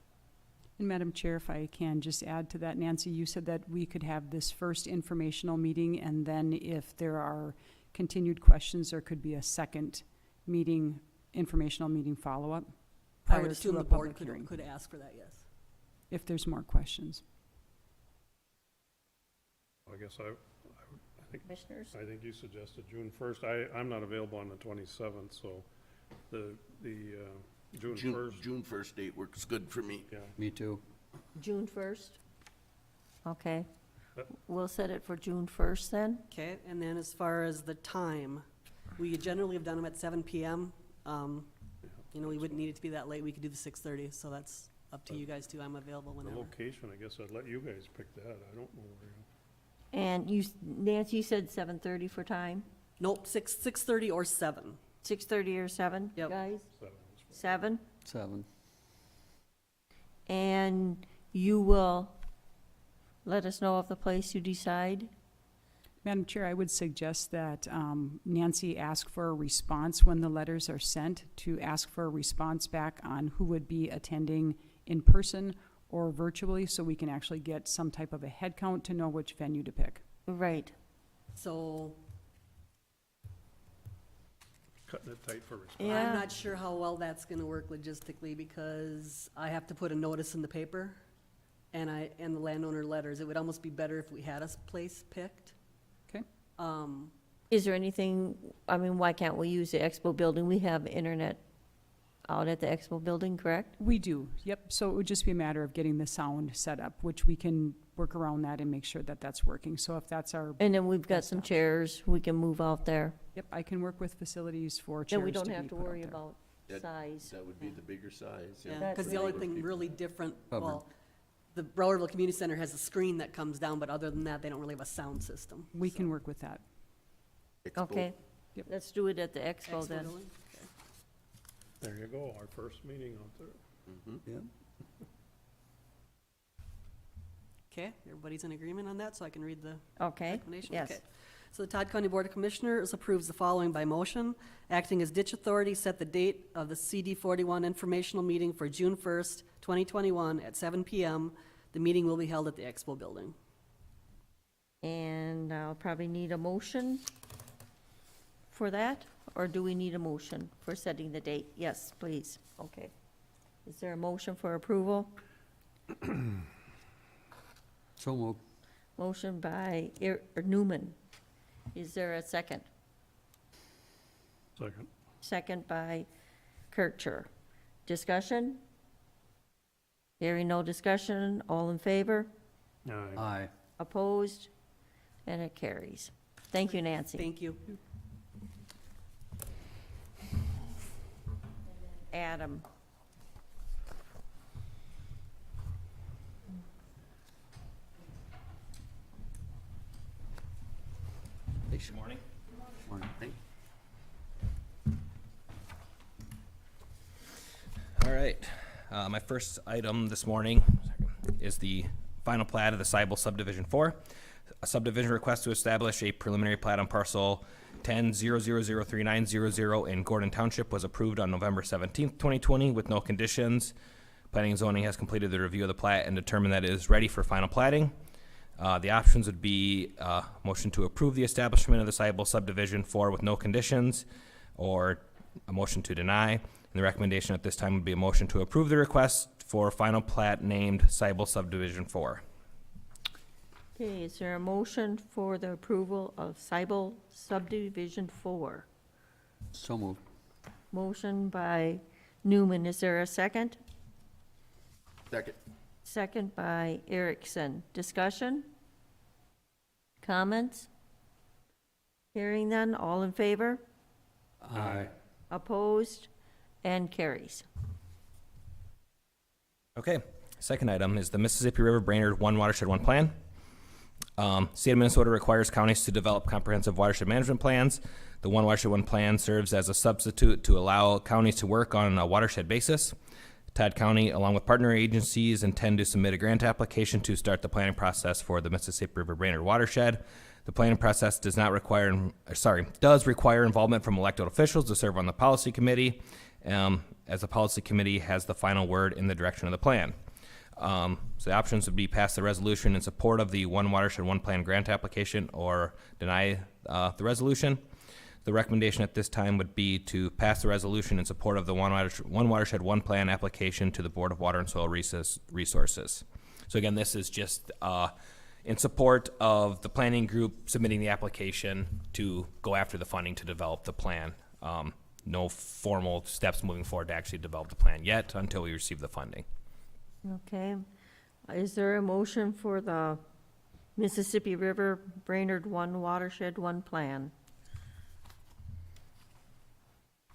And Madam Chair, if I can just add to that, Nancy, you said that we could have this first informational meeting, and then if there are continued questions, there could be a second meeting, informational meeting follow-up I prior would to assume a the board public hearing, could ask for that, yes. if there's more questions. I guess Commissioners? I think you suggested June 1st. I'm not available on the 27th, so the June 1st. June 1st date works good for me. Yeah. Me too. June 1st? Okay. Yep. We'll set it for June 1st then? Okay, and then as far as the time, we generally have done them at 7 PM. We wouldn't need it to be that late. We could do the 6:30, so that's up to you guys too. I'm available The whenever. location, I guess I'd let you guys pick that. I don't know where you. And Nancy, you said 7:30 for time? Nope, 6:30 or 7. 6:30 or 7, Yep. guys? 7. 7? 7. And you will let us know of the place you decide? Madam Chair, I would suggest that Nancy ask for a response when the letters are sent, to ask for a response back on who would be attending in person or virtually, so we can actually get some type of a head count to know which venue to pick. Right. So cutting it tight for response. Yeah. I'm not sure how well that's gonna work logistically, because I have to put a notice in the paper, and the landowner letters. It would almost be better if we had a place picked. Okay. Is there anything, I mean, why can't we use the expo building? We have internet out at the expo building, correct? We do, yep. So it would just be a matter of getting the sound set up, which we can work around that and make sure that that's working. So if that's our, And then we've got Best some option. chairs we can move out there. yep, I can work with facilities for chairs Then we don't be have to put out worry there. about That- size. That would be the bigger size, yeah. Yeah, That's because the only right. thing really different, Covered. well, the Browardville Community Center has a screen that comes down, but other than that, they don't really have a sound system. We can work with that. Expo. Okay, Yep. let's do it at the expo Expo then. building? There you go, our first meeting out there. Yeah. Okay, everybody's in agreement on that, so I can read the Okay, recommendation? yes. Okay. So the Todd County Board of Commissioners approves the following by motion. Acting as ditch authority, set the date of the CD 41 informational meeting for June 1st, 2021 at 7 PM. The meeting will be held at the Expo Building. And I'll probably need a motion for that, or do we need a motion for setting the date? Yes, please, okay. Is there a motion for approval? So moved. Motion by Newman. Is there a second? Second. Second by Kircher. Discussion? Hearing no discussion, all in favor? Aye. Aye. Opposed? And it carries. Thank you, Nancy. Thank you. Adam. Good morning. Morning. All right. My first item this morning is the final plat of the Seibel Subdivision 4. A subdivision request to establish a preliminary plat on parcel 10-0003900 in Gordon Township was approved on November 17th, 2020 with no conditions. Planning and zoning has completed the review of the plat and determined that it is ready for final platting. The options would be motion to approve the establishment of the Seibel Subdivision 4 with no conditions, or a motion to deny. And the recommendation at this time would be a motion to approve the request for final plat named Seibel Subdivision 4. Okay, is there a motion for the approval of Seibel Subdivision 4? So moved. Motion by Newman, is there a second? Second. Second by Erickson. Discussion? Comments? Hearing none, all in favor? Aye. Opposed? And carries. Okay, second item is the Mississippi River Brainerd One Watershed One Plan. State of Minnesota requires counties to develop comprehensive watershed management plans. The One Watershed One Plan serves as a substitute to allow counties to work on a watershed basis. Todd County, along with partner agencies, intend to submit a grant application to start the planning process for the Mississippi River Brainerd watershed. The planning process does require involvement from elected officials to serve on the policy committee, as the policy committee has the final word in the direction of the plan. So the options would be pass the resolution in support of the One Watershed One Plan grant application, or deny the resolution. The recommendation at this time would be to pass the resolution in support of the One Watershed One Plan application to the Board of Water and Soil Resources. So again, this is just in support of the planning group submitting the application to go after the funding to develop the plan. No formal steps moving forward to actually develop the plan yet until we receive the funding. Okay. Is there a motion for the Mississippi River Brainerd One Watershed One Plan?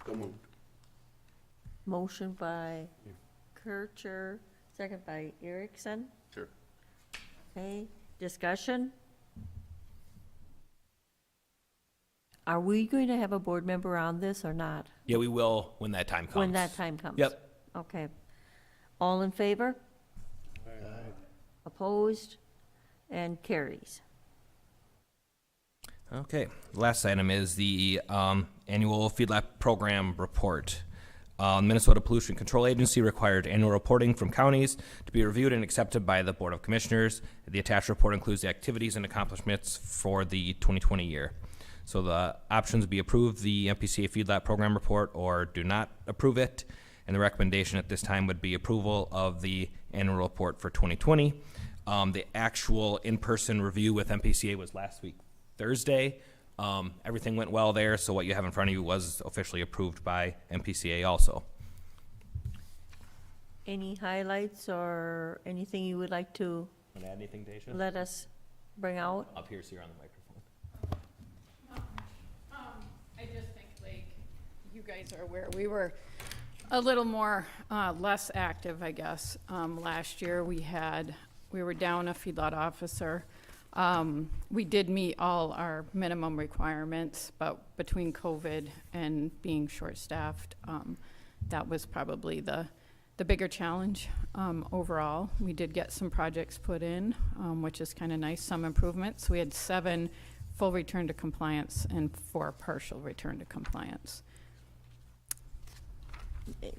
So moved. Motion by Kircher, second by Erickson. Sure. Okay, discussion? Are we going to have a board member on this or not? Yeah, we will when that time comes. When that time comes? Yep. Okay. All in favor? Opposed? And carries. Okay, last item is the annual feedlot program report. Minnesota Pollution Control Agency required annual reporting from counties to be reviewed and accepted by the Board of Commissioners. The attached report includes the activities and accomplishments for the 2020 year. So the options be approve the MPCA feedlot program report or do not approve it. And the recommendation at this time would be approval of the annual report for 2020. The actual in-person review with MPCA was last week, Thursday. Everything went well there, so what you have in front of you was officially approved by MPCA also. Any highlights or anything you would like to Want to add anything, Deja? let us bring out? Up here's here on the microphone. I just think, like, you guys are aware, we were a little more, less active, I guess. Last year, we were down a feedlot officer. We did meet all our minimum requirements, but between COVID and being short-staffed, that was probably the bigger challenge overall. We did get some projects put in, which is kind of nice, some improvements. We had 7 full return to compliance and 4 partial return to compliance.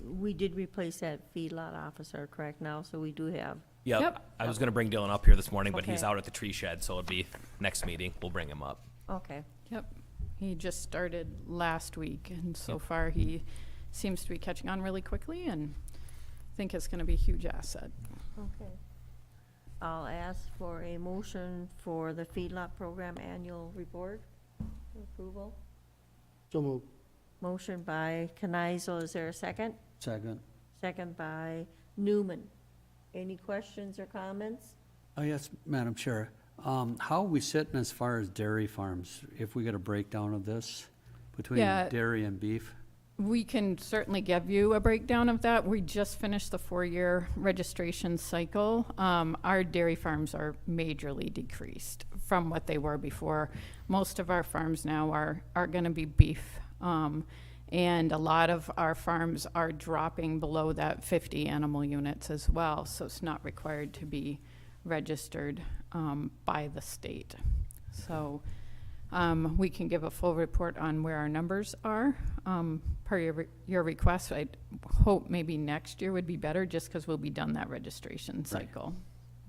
We did replace that feedlot officer, correct now, so we do have, Yep. I was going to bring Dylan up here this morning, but he's Okay. out at the tree shed, so it'll be next meeting. We'll bring him up. okay. Yep. He just started last week, and so far he seems to be catching on really quickly, and I think it's going to be a huge asset. Okay. I'll ask for a motion for the feedlot program annual report for approval. So move. Motion by Kneisel, is there a second? Second. Second by Newman. Any questions or comments? Oh, yes, Madam Chair. How are we sitting as far as dairy farms, if we get a breakdown of this between Yeah. dairy and beef? We can certainly give you a breakdown of that. We just finished the 4-year registration cycle. Our dairy farms are majorly decreased from what they were before. Most of our farms now are going to be beef. And a lot of our farms are dropping below that 50 animal units as well. So it's not required to be registered by the state. So we can give a full report on where our numbers are. Per your request, I hope maybe next year would be better just because we'll be done that registration cycle.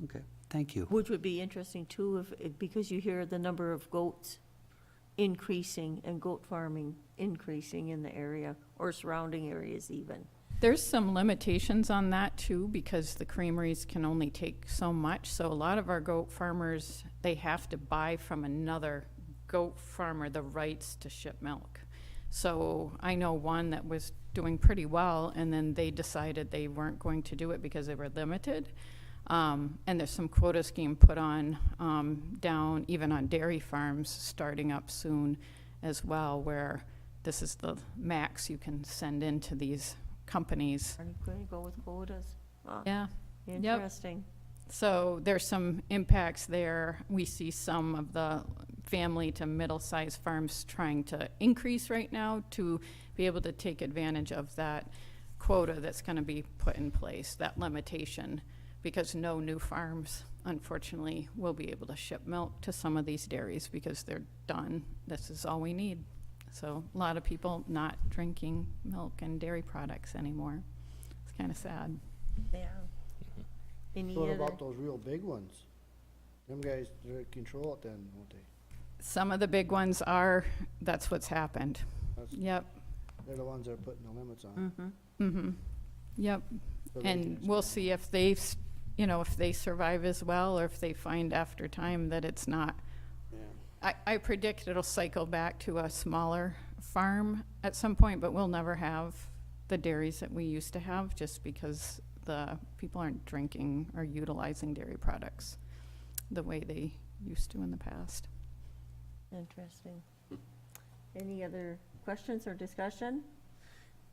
Okay, thank you. Which would be interesting too, because you hear the number of goats increasing and goat farming increasing in the area or surrounding areas even. There's some limitations on that too, because the creameries can only take so much. So a lot of our goat farmers, they have to buy from another goat farmer the rights to ship milk. So I know one that was doing pretty well, and then they decided they weren't going to do it because they were limited. And there's some quota scheme put on down even on dairy farms starting up soon as well, where this is the max you can send into these companies. Are you going to go with quotas? Ah, Yeah. interesting. So there's some impacts there. We see some of the family to middle-sized farms trying to increase right now to be able to take advantage of that quota that's going to be put in place, that limitation, because no new farms, unfortunately, will be able to ship milk to some of these dairies because they're done. This is all we need. So a lot of people not drinking milk and dairy products anymore. It's kind of sad. Yeah. Any What other? about those real big ones? Them guys, they control it then, won't they? Some of the big ones are, that's what's happened. That's- Yep, They're the ones that are putting the limits on. mm-hmm, yep. So they And can we'll see if they, if they survive as well, or if they find after time that it's not. Yeah. I predict it'll cycle back to a smaller farm at some point, but we'll never have the dairies that we used to have, just because the people aren't drinking or utilizing dairy products the way they used to in the past. Interesting. Any other questions or discussion?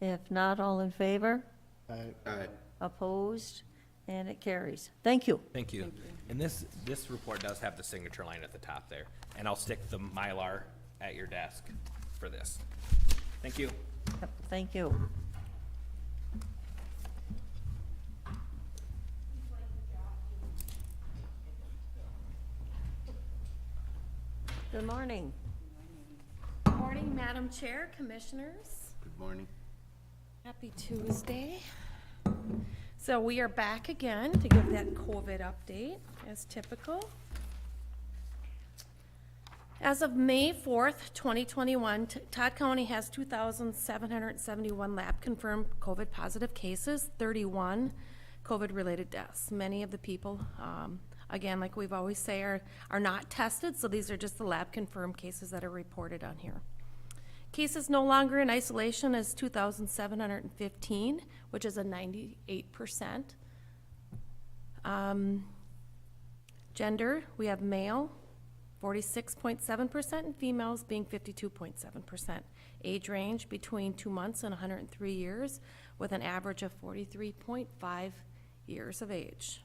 If not, all in favor? Aye. Opposed? And it carries. Thank you. Thank you. And this report does have the signature line at the top there. And I'll stick the Mylar at your desk for this. Thank you. Yep, thank you. Good morning. Good morning, Madam Chair, Commissioners. Good morning. Happy Tuesday. So we are back again to give that COVID update as typical. As of May 4th, 2021, Todd County has 2,771 lab-confirmed COVID-positive cases, 31 COVID-related deaths. Many of the people, again, like we've always say, are not tested, so these are just the lab-confirmed cases that are reported on here. Cases no longer in isolation is 2,715, which is a 98%. Gender, we have male, 46.7%, and females being 52.7%. Age range between 2 months and 103 years, with an average of 43.5 years of age.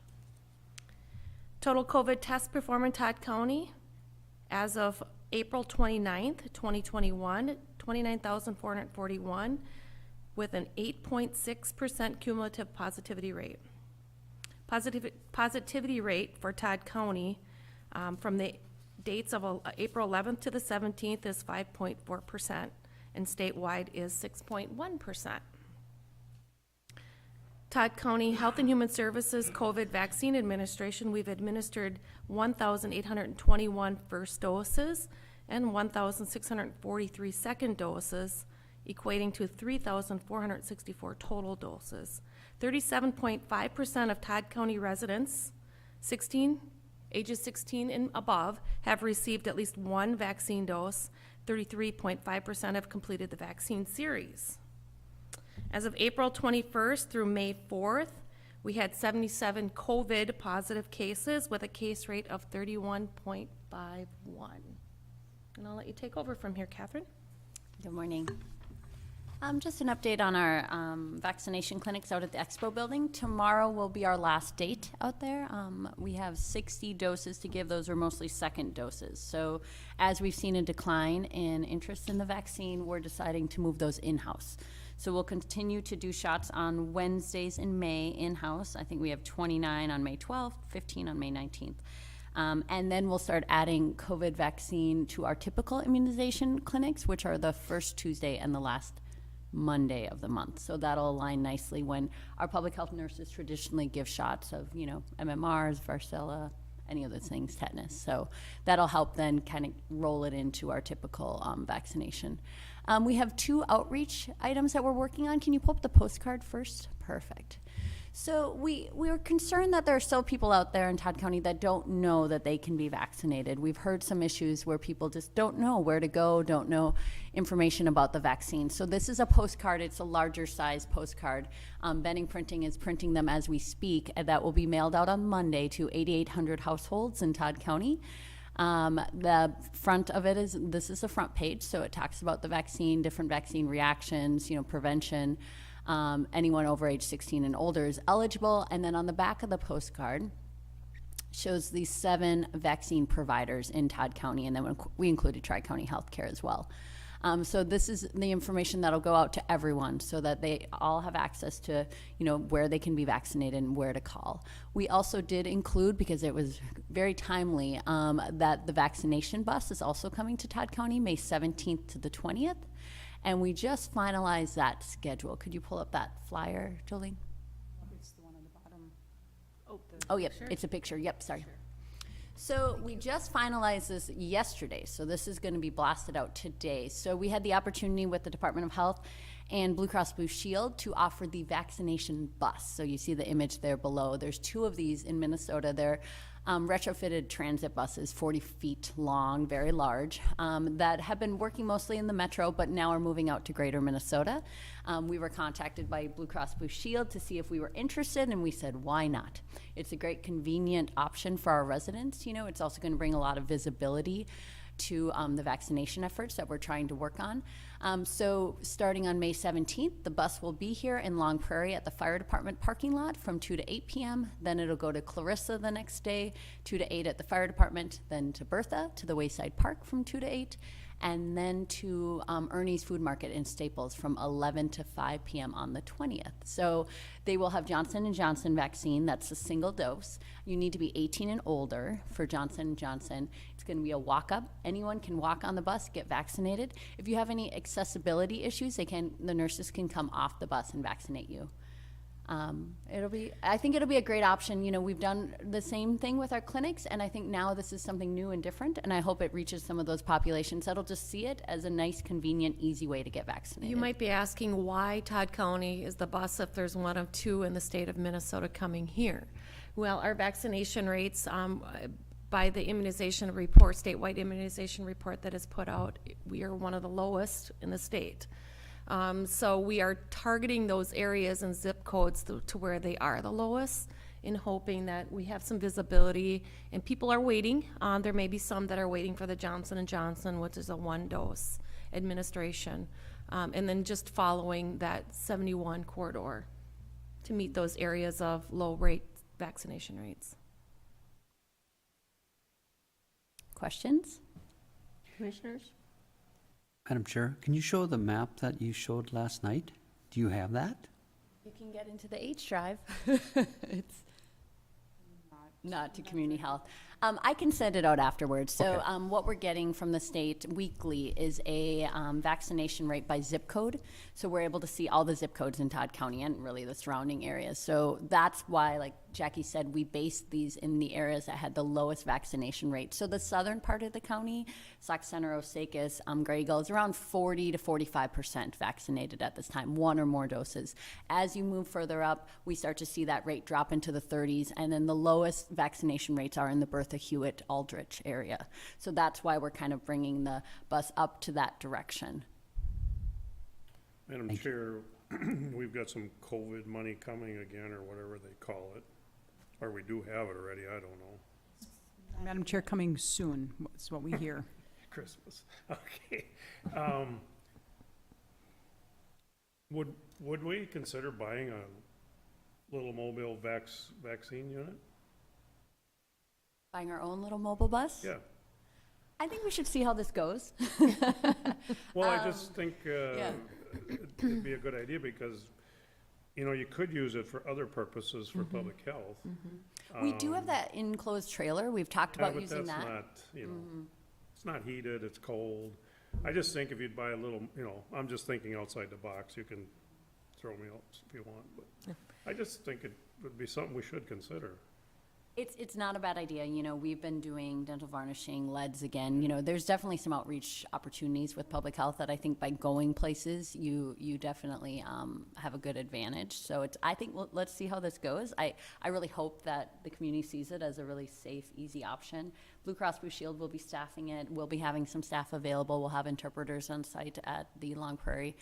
Total COVID tests performed in Todd County as of April 29th, 2021, 29,441, with an 8.6% cumulative positivity rate. Positivity rate for Todd County from the dates of April 11th to the 17th is 5.4%, and statewide is 6.1%. Todd County Health and Human Services COVID vaccine administration, we've administered 1,821 first doses and 1,643 second doses, equating to 3,464 total doses. 37.5% of Todd County residents, ages 16 and above, have received at least one vaccine dose. 33.5% have completed the vaccine series. As of April 21st through May 4th, we had 77 COVID positive cases with a case rate of 31.51. And I'll let you take over from here, Catherine. Good morning. Just an update on our vaccination clinics out at the Expo building. Tomorrow will be our last date out there. We have 60 doses to give. Those are mostly second doses. So as we've seen a decline in interest in the vaccine, we're deciding to move those in-house. So we'll continue to do shots on Wednesdays in May in-house. I think we have 29 on May 12th, 15 on May 19th. And then we'll start adding COVID vaccine to our typical immunization clinics, which are the first Tuesday and the last Monday of the month. So that'll align nicely when our public health nurses traditionally give shots of, MMRs, varicella, any of those things, tetanus. So that'll help then kind of roll it into our typical vaccination. We have 2 outreach items that we're working on. Can you pull up the postcard first? Perfect. So we're concerned that there are still people out there in Todd County that don't know that they can be vaccinated. We've heard some issues where people just don't know where to go, don't know information about the vaccine. So this is a postcard. It's a larger size postcard. Benning Printing is printing them as we speak, and that will be mailed out on Monday to 8,800 households in Todd County. The front of it this is the front page, so it talks about the vaccine, different vaccine reactions, prevention. Anyone over age 16 and older is eligible. And then on the back of the postcard shows the 7 vaccine providers in Todd County, and then we included Tri-County Healthcare as well. So this is the information that'll go out to everyone so that they all have access to, where they can be vaccinated and where to call. We also did include, because it was very timely, that the vaccination bus is also coming to Todd County May 17th to the 20th. And we just finalized that schedule. Could you pull up that flyer, Jolene? It's the one on the bottom. Yep, it's a picture. Yep, sorry. Sure. So we just finalized this yesterday, so this is going to be blasted out today. So we had the opportunity with the Department of Health and Blue Cross Blue Shield to offer the vaccination bus. So you see the image there below. There's 2 of these in Minnesota. They're retrofitted transit buses, 40 feet long, very large, that have been working mostly in the metro, but now are moving out to greater Minnesota. We were contacted by Blue Cross Blue Shield to see if we were interested, and we said, why not? It's a great convenient option for our residents. It's also going to bring a lot of visibility to the vaccination efforts that we're trying to work on. So starting on May 17th, the bus will be here in Long Prairie at the fire department parking lot from 2 to 8 p.m. Then it'll go to Clarissa the next day, 2 to 8 at the fire department, then to Bertha, to the Wayside Park from 2 to 8, and then to Ernie's Food Market in Staples from 11 to 5 p.m. on the 20th. So they will have Johnson & Johnson vaccine. That's a single dose. You need to be 18 and older for Johnson & Johnson. It's going to be a walk-up. Anyone can walk on the bus, get vaccinated. If you have any accessibility issues, the nurses can come off the bus and vaccinate you. I think it'll be a great option. You know, we've done the same thing with our clinics, and I think now this is something new and different, and I hope it reaches some of those populations that'll just see it as a nice, convenient, easy way to get vaccinated. You might be asking why Todd County is the bus if there's one of two in the state of Minnesota coming here. Well, our vaccination rates, by the immunization report, statewide immunization report that is put out, we are one of the lowest in the state. So we are targeting those areas and zip codes to where they are the lowest, in hoping that we have some visibility, and people are waiting. There may be some that are waiting for the Johnson & Johnson, which is a 1-dose administration, and then just following that 71 corridor to meet those areas of low rate vaccination rates. Questions? Commissioners? Madam Chair, can you show the map that you showed last night? Do you have that? You can get into the H drive. It's not to community health. I can send it out afterwards. So what we're getting from the state weekly is a vaccination rate by zip code. So we're able to see all the zip codes in Todd County and really the surrounding areas. So that's why, like Jackie said, we based these in the areas that had the lowest vaccination rate. So the southern part of the county, Sauk Center, Osakis, Grey Gull, is around 40 to 45% vaccinated at this time, 1 or more doses. As you move further up, we start to see that rate drop into the 30s, and then the lowest vaccination rates are in the Bertha Hewitt Aldrich area. So that's why we're kind of bringing the bus up to that direction. Madam Chair, we've got some COVID money coming again, or whatever they call it. Or we do have it already, I don't know. Madam Chair, coming soon, is what we hear. Christmas, okay. Would we consider buying a little mobile vaccine unit? Buying our own little mobile bus? Yeah. I think we should see how this goes. Well, I just think it'd be a good idea because, you know, you could use it for other purposes for public health. We do have that enclosed trailer. We've talked about but using that's that. not, you know, it's not heated, it's cold. I just think if you'd buy a little, you know, I'm just thinking outside the box. You can throw me out if you want, but I just think it would be something we should consider. It's not a bad idea. You know, we've been doing dental varnishing, leads again. You know, there's definitely some outreach opportunities with public health that I think by going places, you definitely have a good advantage. So I think let's see how this goes. I really hope that the community sees it as a really safe, easy option. Blue Cross Blue Shield will be staffing it. We'll be having some staff available. We'll have interpreters on site at the Long Prairie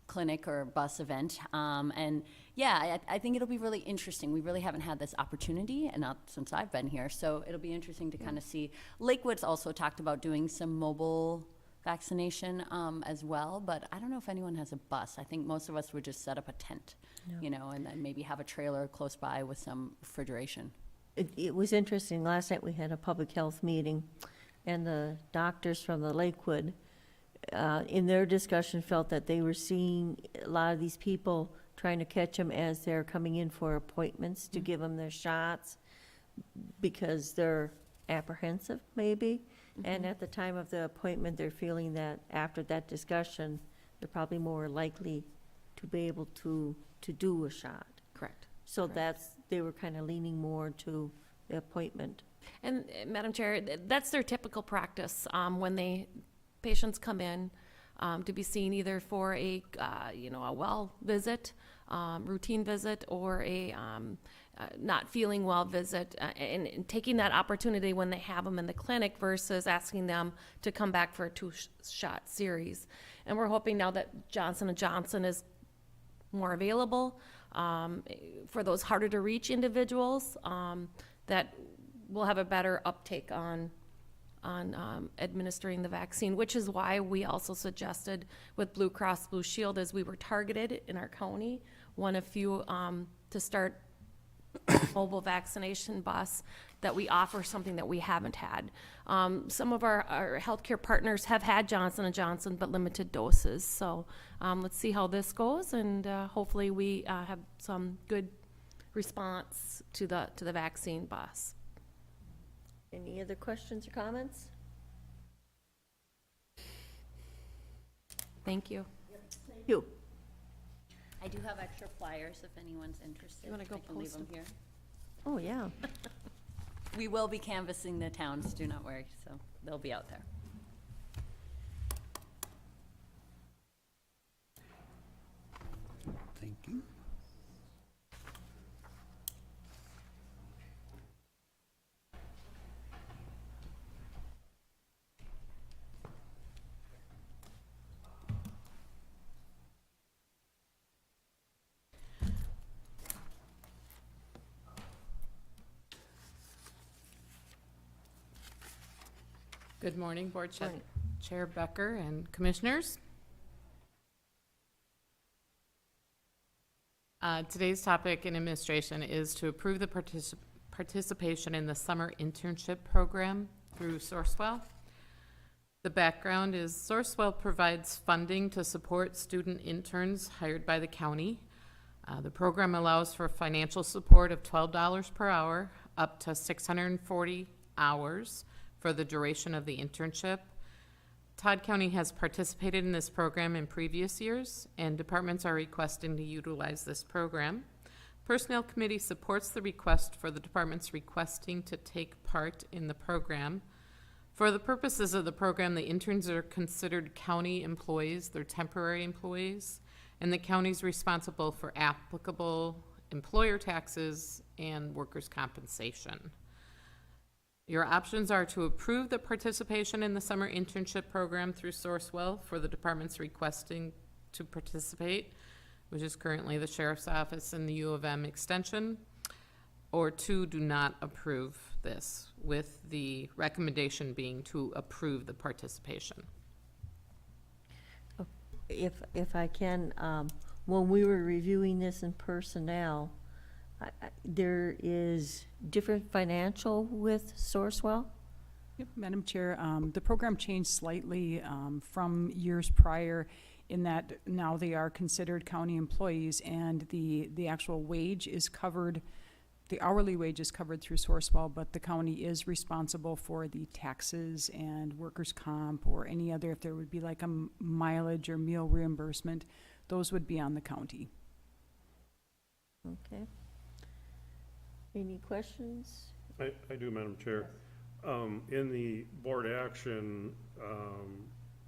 clinic or bus event. And yeah, I think it'll be really interesting. We really haven't had this opportunity, and not since I've been here. So it'll be interesting to kind of see. Lakewood's also talked about doing some mobile vaccination as well, but I don't know if anyone has a bus. I think most of us would just set up a tent, you know, and then maybe have a trailer close by with some refrigeration. It was interesting. Last night we had a public health meeting, and the doctors from the Lakewood, in their discussion, felt that they were seeing a lot of these people trying to catch them as they're coming in for appointments to give them their shots because they're apprehensive, maybe. And at the time of the appointment, they're feeling that after that discussion, they're probably more likely to be able to do a shot. Correct. So they were kind of leaning more to the appointment. And Madam Chair, that's their typical practice when patients come in to be seen either for a well visit, routine visit, or a not feeling well visit, and taking that opportunity when they have them in the clinic versus asking them to come back for a 2-shot series. And we're hoping now that Johnson & Johnson is more available for those harder to reach individuals, that we'll have a better uptake on administering the vaccine, which is why we also suggested with Blue Cross Blue Shield, as we were targeted in our county, one of few to start mobile vaccination bus, that we offer something that we haven't had. Some of our healthcare partners have had Johnson & Johnson, but limited doses. So let's see how this goes, and hopefully we have some good response to the vaccine bus. Any other questions or comments? Thank you. Thank you. I do have extra flyers if anyone's interested. You wanna go I can leave post them 'em? here. Oh, yeah. We will be canvassing the towns, do not worry, so they'll be out there. Thank you. Good morning, Board Morning. Chair Becker and Commissioners. Today's topic in administration is to approve the participation in the summer internship program through Sourcewell. The background is Sourcewell provides funding to support student interns hired by the county. The program allows for financial support of $12 per hour, up to 640 hours for the duration of the internship. Todd County has participated in this program in previous years, and departments are requesting to utilize this program. Personnel Committee supports the request for the departments requesting to take part in the program. For the purposes of the program, the interns are considered county employees, they're temporary employees, and the county's responsible for applicable employer taxes and workers' compensation. Your options are to approve the participation in the summer internship program through Sourcewell for the departments requesting to participate, which is currently the Sheriff's Office and the U of M Extension, or two, do not approve this, with the recommendation being to approve the participation. If I can, when we were reviewing this in personnel, there is different financial with Sourcewell? Yep, Madam Chair, the program changed slightly from years prior in that now they are considered county employees, and the actual wage is covered, the hourly wage is covered through Sourcewell, but the county is responsible for the taxes and workers' comp or any other, if there would be like a mileage or meal reimbursement, those would be on the county. Okay. Any questions? I do, Madam Chair. In the board action,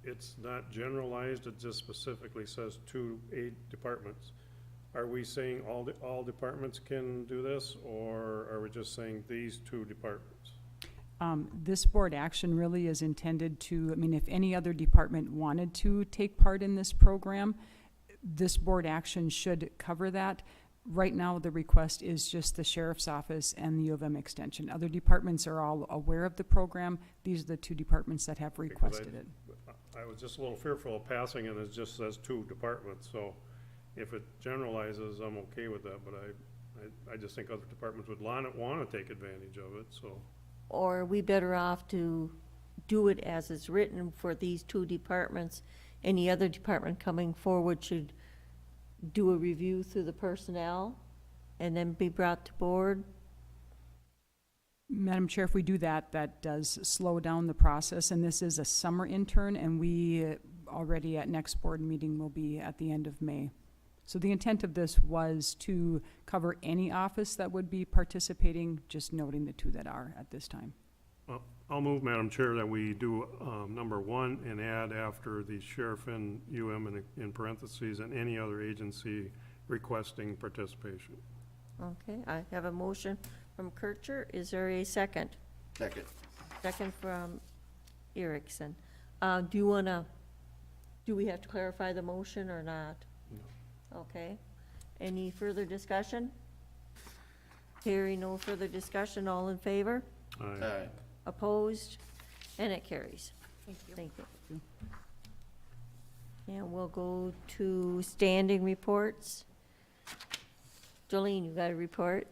it's not generalized, it just specifically says 2 aid departments. Are we saying all departments can do this, or are we just saying these 2 departments? This board action really is intended to, I mean, if any other department wanted to take part in this program, this board action should cover that. Right now, the request is just the Sheriff's Office and the U of M Extension. Other departments are all aware of the program. These are the 2 departments that have requested it. I was just a little fearful of passing it, it just says 2 departments, so if it generalizes, I'm okay with that, but I just think other departments would want to take advantage of it, so. Or are we better off to do it as it's written for these 2 departments? Any other department coming forward should do a review through the personnel and then be brought to board? Madam Chair, if we do that, that does slow down the process, and this is a summer intern, and we already at next board meeting will be at the end of May. So the intent of this was to cover any office that would be participating, just noting the 2 that are at this time. Well, I'll move, Madam Chair, that we do number 1 and add after the sheriff and UM in parentheses and any other agency requesting participation. Okay, I have a motion from Kircher. Is there a second? Second. Second from Erickson. Do we have to clarify the motion or not? No. Okay. Any further discussion? Hearing no further discussion, all in favor? Aye. Opposed? And it carries. Thank you. Thank you. And we'll go to standing reports. Jolene, you got a report?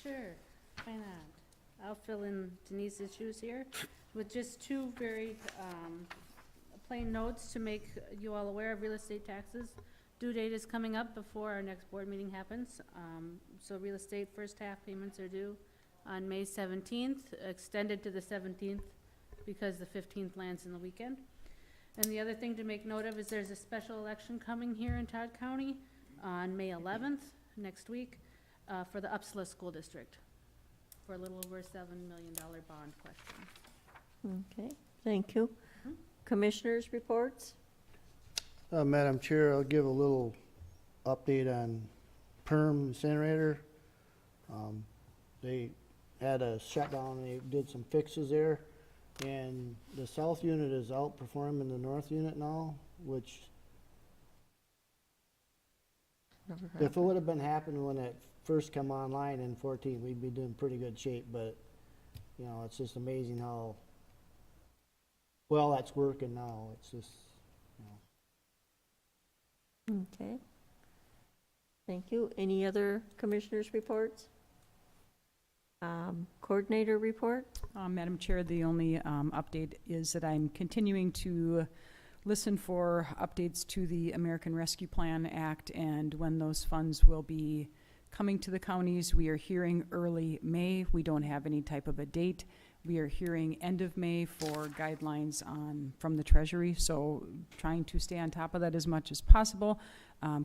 Sure, why not? I'll fill in Denise's shoes here with just 2 very plain notes to make you all aware of real estate taxes. Due date is coming up before our next board meeting happens. So real estate first half payments are due on May 17th, extended to the 17th because the 15th lands in the weekend. And the other thing to make note of is there's a special election coming here in Todd County on May 11th, next week, for the Upsala School District, for a little over a $7 million bond question. Okay, thank you. Commissioners' reports? Madam Chair, I'll give a little update on Perm incinerator. They had a shutdown, they did some fixes there, and the south unit is outperforming the north unit now, which if it would have been happening when it first come online in 14, we'd be doing pretty good shape, but, you know, it's just amazing how well that's working now. It's just, you know. Okay. Thank you. Any other commissioners' reports? Coordinator report? Madam Chair, the only update is that I'm continuing to listen for updates to the American Rescue Plan Act and when those funds will be coming to the counties. We are hearing early May. We don't have any type of a date. We are hearing end of May for guidelines from the Treasury, so trying to stay on top of that as much as possible.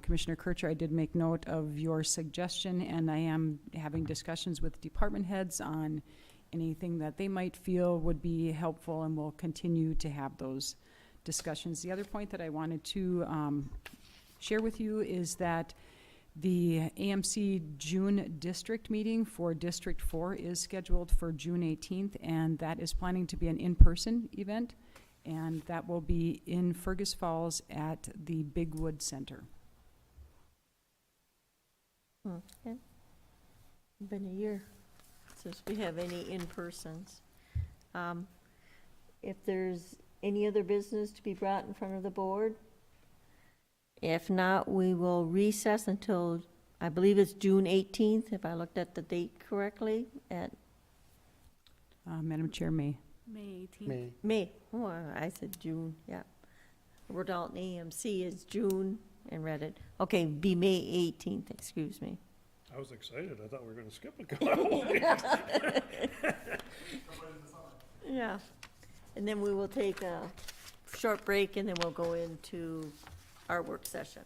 Commissioner Kircher, I did make note of your suggestion, and I am having discussions with department heads on anything that they might feel would be helpful, and we'll continue to have those discussions. The other point that I wanted to share with you is that the AMC June district meeting for District 4 is scheduled for June 18th, and that is planning to be an in-person event, and that will be in Fergus Falls at the Big Wood Center. Okay. Been a year since we have any in-persons. If there's any other business to be brought in front of the board? If not, we will recess until, I believe it's June 18th, if I looked at the date correctly, at Madam Chair, May. May 18th. May. May. Oh, I said June, yeah. Rhode Alton AMC is June and read it. Okay, be May 18th, excuse me. I was excited. I thought we were gonna skip a couple of days. Yeah. And then we will take a short break and then we'll go into our work session.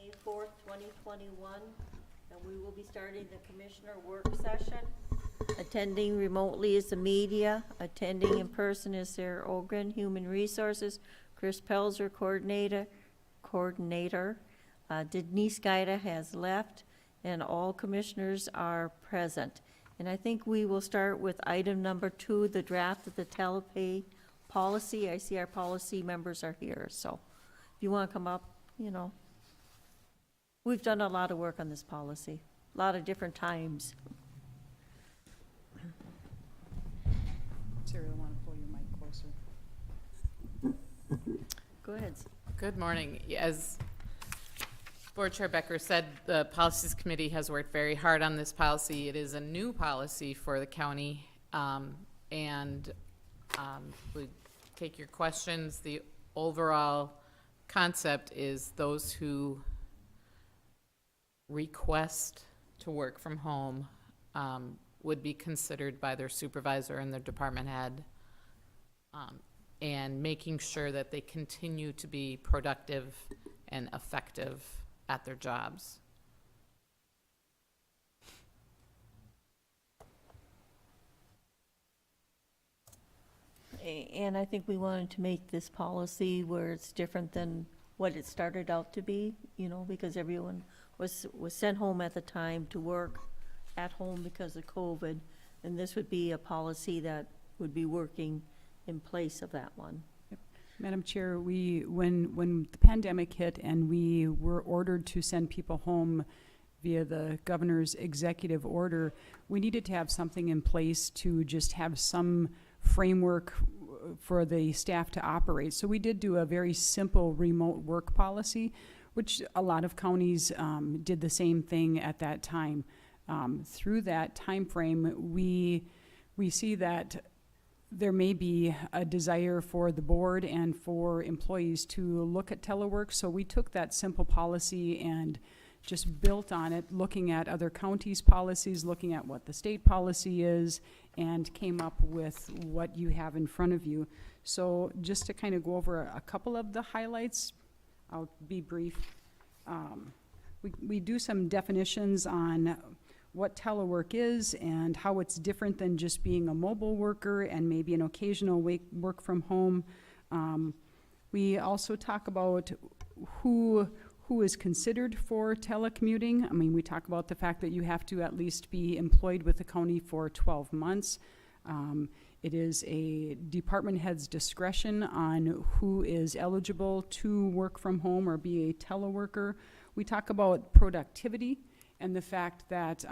May 4th, 2021, and we will be starting the commissioner work session. Attending remotely is the media. Attending in person is Sarah Ogren, Human Resources, Chris Pelzer, Coordinator. Denise Gaida has left, and all commissioners are present. And I think we will start with item number 2, the draft of the telepay policy. I see our policy members are here, so if you want to come up, you know. We've done a lot of work on this policy, a lot of different times. Sarah, I want to pull your mic closer. Go ahead. Good morning. As Board Chair Becker said, the Policies Committee has worked very hard on this policy. It is a new policy for the county, we take your questions. The overall concept is those who request to work from home would be considered by their supervisor and their department head, and making sure that they continue to be productive and effective at their jobs. And I think we wanted to make this policy where it's different than what it started out to be, you know, because everyone was sent home at the time to work at home because of COVID, and this would be a policy that would be working in place of that one. Madam Chair, when the pandemic hit and we were ordered to send people home via the governor's executive order, we needed to have something in place to just have some framework for the staff to operate. So we did do a very simple remote work policy, which a lot of counties did the same thing at that time. Through that time frame, we see that there may be a desire for the board and for employees to look at telework. So we took that simple policy and just built on it, looking at other counties' policies, looking at what the state policy is, and came up with what you have in front of you. So just to kind of go over a couple of the highlights, I'll be brief. We do some definitions on what telework is and how it's different than just being a mobile worker and maybe an occasional work from home. We also talk about who is considered for telecommuting. I mean, we talk about the fact that you have to at least be employed with the county for 12 months. It is a department head's discretion on who is eligible to work from home or be a teleworker. We talk about productivity and the fact that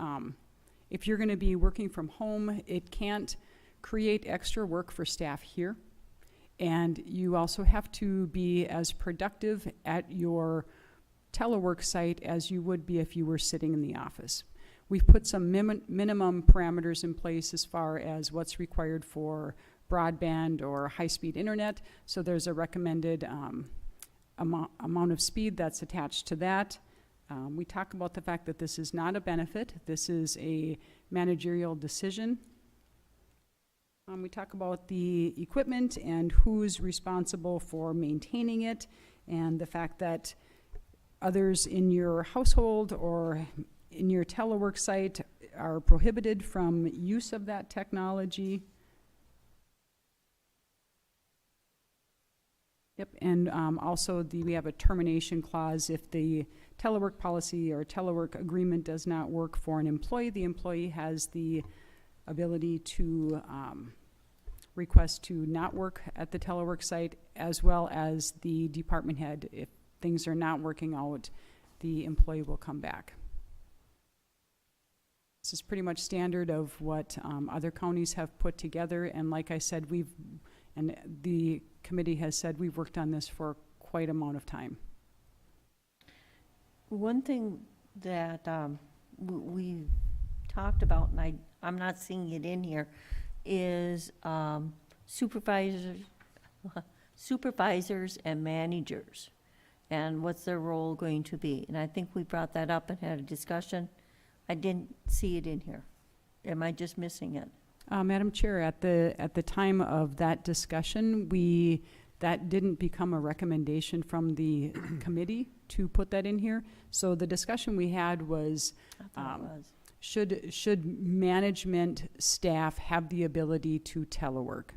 if you're going to be working from home, it can't create extra work for staff here. And you also have to be as productive at your telework site as you would be if you were sitting in the office. We've put some minimum parameters in place as far as what's required for broadband or high-speed internet. So there's a recommended amount of speed that's attached to that. We talk about the fact that this is not a benefit. This is a managerial decision. We talk about the equipment and who's responsible for maintaining it, and the fact that others in your household or in your telework site are prohibited from use of that technology. Yep, and also we have a termination clause. If the telework policy or telework agreement does not work for an employee, the employee has the ability to request to not work at the telework site, as well as the department head. If things are not working out, the employee will come back. This is pretty much standard of what other counties have put together, and like I said, and the committee has said we've worked on this for quite an amount of time. One thing that we talked about, and I'm not seeing it in here, is supervisors and managers, and what's their role going to be. And I think we brought that up and had a discussion. I didn't see it in here. Am I just missing it? Madam Chair, at the time of that discussion, we That didn't become a recommendation from the committee to put that in here. So the discussion we had was, I thought it was. should management staff have the ability to telework?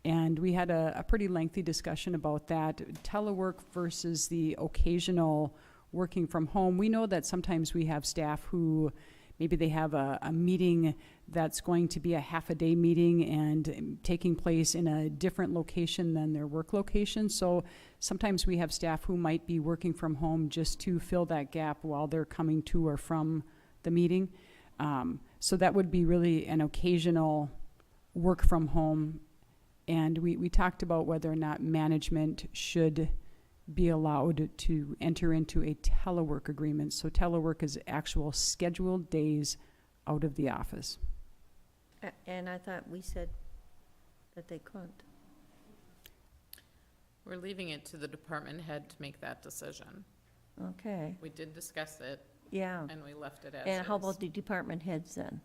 And we had a pretty lengthy discussion about that, telework versus the occasional working from home. We know that sometimes we have staff who maybe they have a meeting that's going to be a half a day meeting and taking place in a different location than their work location. So sometimes we have staff who might be working from home just to fill that gap while they're coming to or from the meeting. So that would be really an occasional work from home. And we talked about whether or not management should be allowed to enter into a telework agreement. So telework is actual scheduled days out of the office. And I thought we said that they couldn't. We're leaving it to the department head to make that decision. Okay, We did discuss it, yeah. and we left it as And how is. about the department heads then?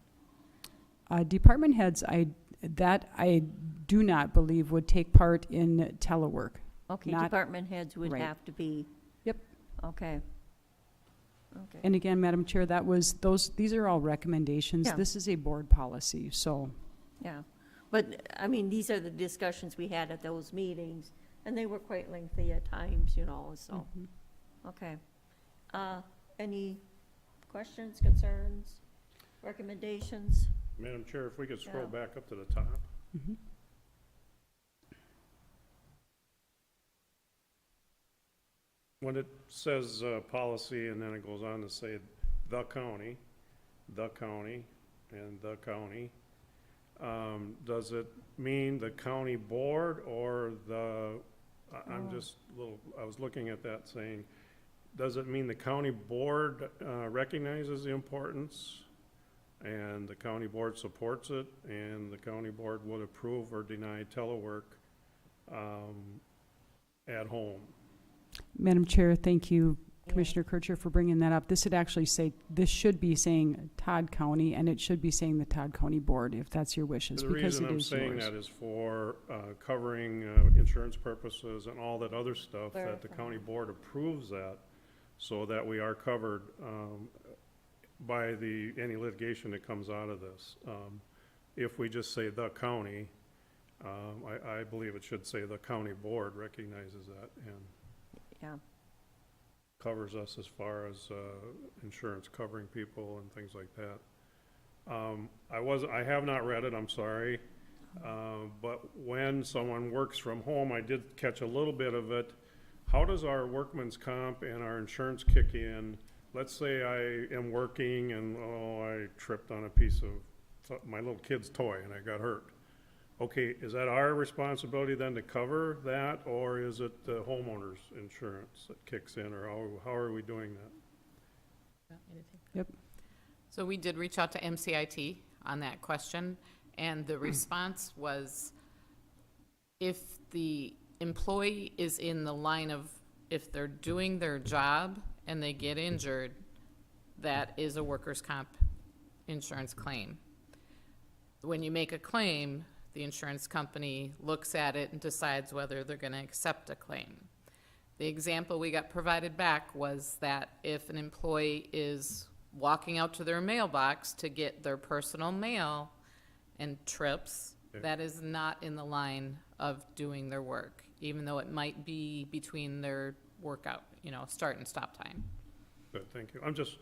Department heads, I do not believe would take part in telework. Okay, Not- department heads would right. have to be. Yep. Okay. Okay. And again, Madam Chair, these are all recommendations. Yeah. This is a board policy, so. Yeah, but, I mean, these are the discussions we had at those meetings, and they were quite lengthy at times, you know, so, okay. Any questions, concerns, recommendations? Madam Chair, if we could scroll Yeah. back up to the top. Mhm. When it says policy, and then it goes on to say the county, and the county, does it mean the county board or the, I'm just a little, I was looking at that saying, does it mean the county board recognizes the importance and the county board supports it and the county board would approve or deny telework at home? Madam Chair, thank you, Commissioner Kircher, for bringing that up. This should be saying Todd County, and it should be saying the Todd County Board, if that's your wishes, The because reason it I'm is saying yours. that is for covering insurance purposes and all that other stuff, that the county board approves that, so that we are covered by any litigation that comes out of this. If we just say the county, I believe it should say the county board recognizes that and Yeah, covers us as far as insurance covering people and things like that. I have not read it, I'm sorry. But when someone works from home, I did catch a little bit of it. How does our workman's comp and our insurance kick in? Let's say I am working and, I tripped on a piece of my little kid's toy and I got hurt. Okay, is that our responsibility then to cover that, or is it the homeowner's insurance that kicks in, or how are we doing that? Yep. So we did reach out to MCIT on that question, and the response was, if the employee is in the line of, if they're doing their job and they get injured, that is a workers' comp insurance claim. When you make a claim, the insurance company looks at it and decides whether they're going to accept a claim. The example we got provided back was that if an employee is walking out to their mailbox to get their personal mail and trips, that is not in the line of doing their work, even though it might be between their workout, start and stop time. Good, thank you. I'm just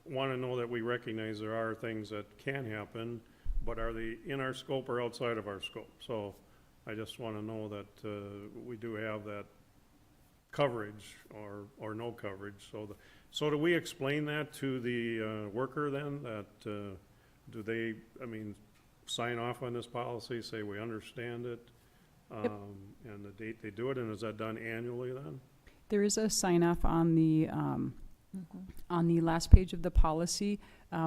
want to know that we recognize there are things that can happen, but are they in our scope or outside of our scope? So I just want to know that we do have that coverage or no coverage. So do we explain that to the worker then, that do they, sign off on this policy, say we understand it, and the date they do it, and is that done annually then? There is a sign-off on the last page of the policy.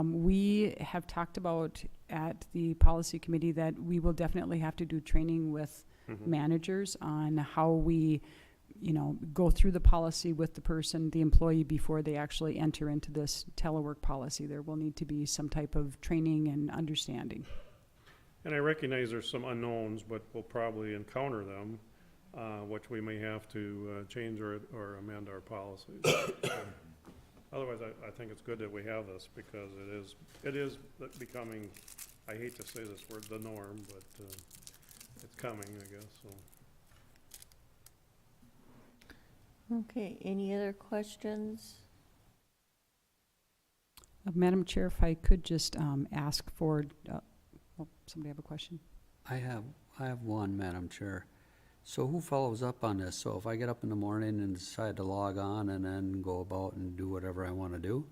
We have talked about at the policy committee that we will definitely have to do training with managers on how we, go through the policy with the person, the employee, before they actually enter into this telework policy. There will need to be some type of training and understanding. And I recognize there's some unknowns, but we'll probably encounter them. which we may have to change or amend our policies. Otherwise, I think it's good that we have this, because it is becoming, I hate to say this word, the norm, but it's coming, I guess, so. Okay, any other questions? Madam Chair, if I could just ask for, somebody have a question? I have one, Madam Chair. So who follows up on this? So if I get up in the morning and decide to log on and then go about and do whatever I want to do,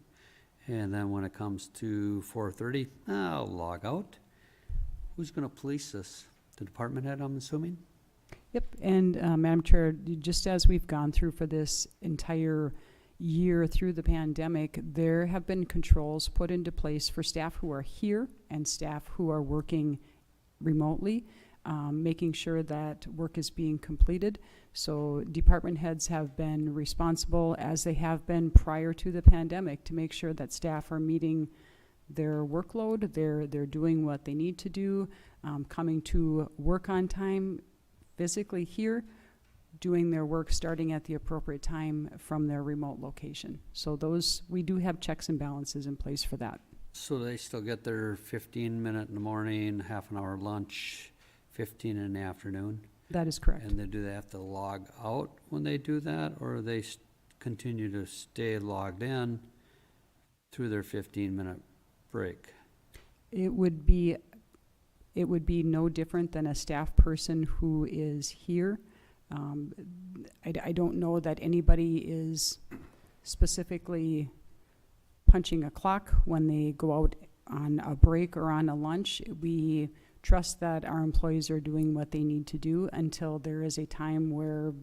and then when it comes to 4:30, I'll log out, who's going to police this? The department head, I'm assuming? Yep, and Madam Chair, just as we've gone through for this entire year through the pandemic, there have been controls put into place for staff who are here and staff who are working remotely, making sure that work is being completed. So department heads have been responsible, as they have been prior to the pandemic, to make sure that staff are meeting their workload, they're doing what they need to do, coming to work on time, physically here, doing their work starting at the appropriate time from their remote location. So those, we do have checks and balances in place for that. So they still get their 15-minute in the morning, half an hour lunch, 15 in the afternoon? That is correct. And then do they have to log out when they do that, or they continue to stay logged in through their 15-minute break? It would be no different than a staff person who is here. I don't know that anybody is specifically punching a clock when they go out on a break or on a lunch. We trust that our employees are doing what they need to do until there is a time where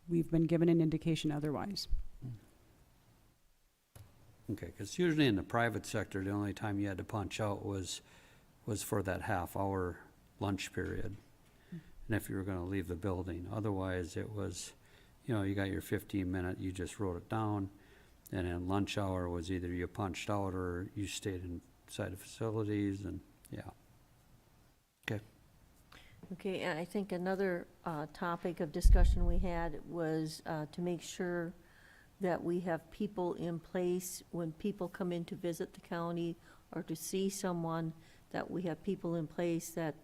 we've been given an indication otherwise. Okay, because usually in the private sector, the only time you had to punch out was for that half-hour lunch period. And if you were gonna leave the building, otherwise it was, you got your 15-minute, you just wrote it down, and then lunch hour was either you punched out or you stayed inside the facilities, and, yeah. Okay. Okay, and I think another topic of discussion we had was to make sure that we have people in place when people come in to visit the county or to see someone, that we have people in place that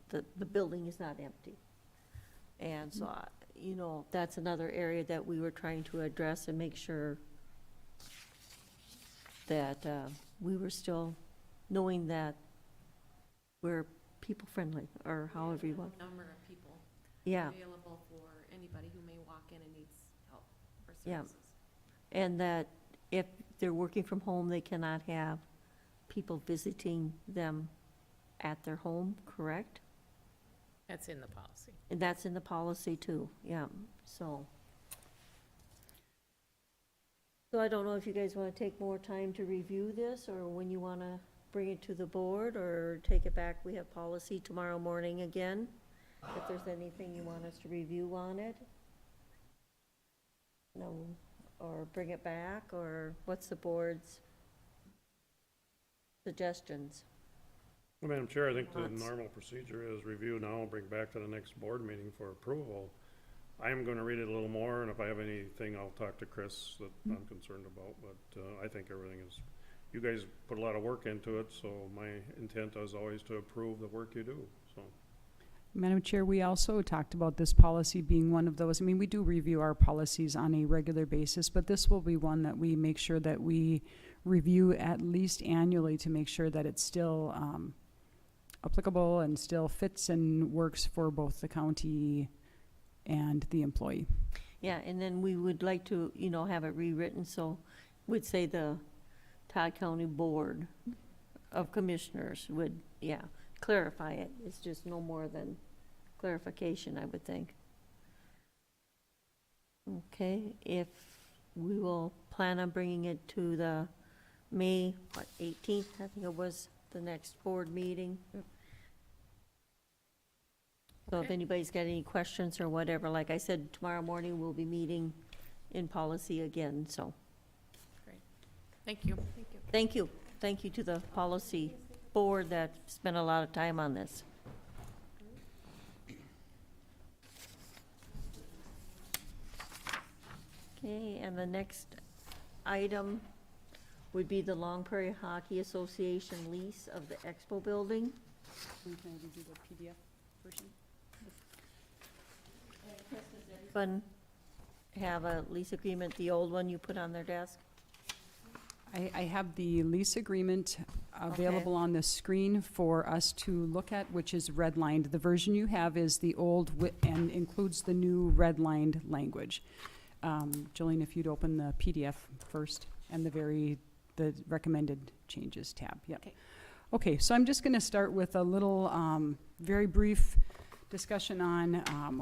the building is not empty. And so, that's another area that we were trying to address and make sure that we were still knowing that we're people-friendly, or however you want. Number of people Yeah, available for anybody who may walk in and needs help or Yeah. services. and that if they're working from home, they cannot have people visiting them at their home, correct? That's in the policy. And that's in the policy too, yeah, so. So I don't know if you guys want to take more time to review this, or when you want to bring it to the board, or take it back. We have policy tomorrow morning again, if there's anything you want us to review on it. No, or bring it back, or what's the board's suggestions? Well, Madam Chair, I think the Thoughts? normal procedure is review now and bring back to the next board meeting for approval. I am gonna read it a little more, and if I have anything, I'll talk to Chris that I'm concerned about, but I think everything is, you guys put a lot of work into it, so my intent is always to approve the work you do, so. Madam Chair, we also talked about this policy being one of those. I mean, we do review our policies on a regular basis, but this will be one that we make sure that we review at least annually to make sure that it's still applicable and still fits and works for both the county and the employee. Yeah, and then we would like to, have it rewritten, so we'd say the Todd County Board of Commissioners would, clarify it. It's just no more than clarification, I would think. Okay, if we will plan on bringing it to the May, 18th, I think it was the next board meeting. So if Okay. anybody's got any questions or whatever, like I said, tomorrow morning we'll be meeting in policy again, so. Great. Thank you. Thank you. Thank you to the policy board that spent a lot of time on this. Okay, and the next item would be the Long Prairie Hockey Association lease of the Expo Building. Can I redo the PDF version? Everyone have a lease agreement, the old one you put on their desk? I have the lease agreement available on the screen for us to look at, which is redlined. The version you have is the old and includes the new redlined language. Jolene, if you'd open the PDF first and the recommended changes tab. Yep. Okay. Okay, so I'm just going to start with a little very brief discussion on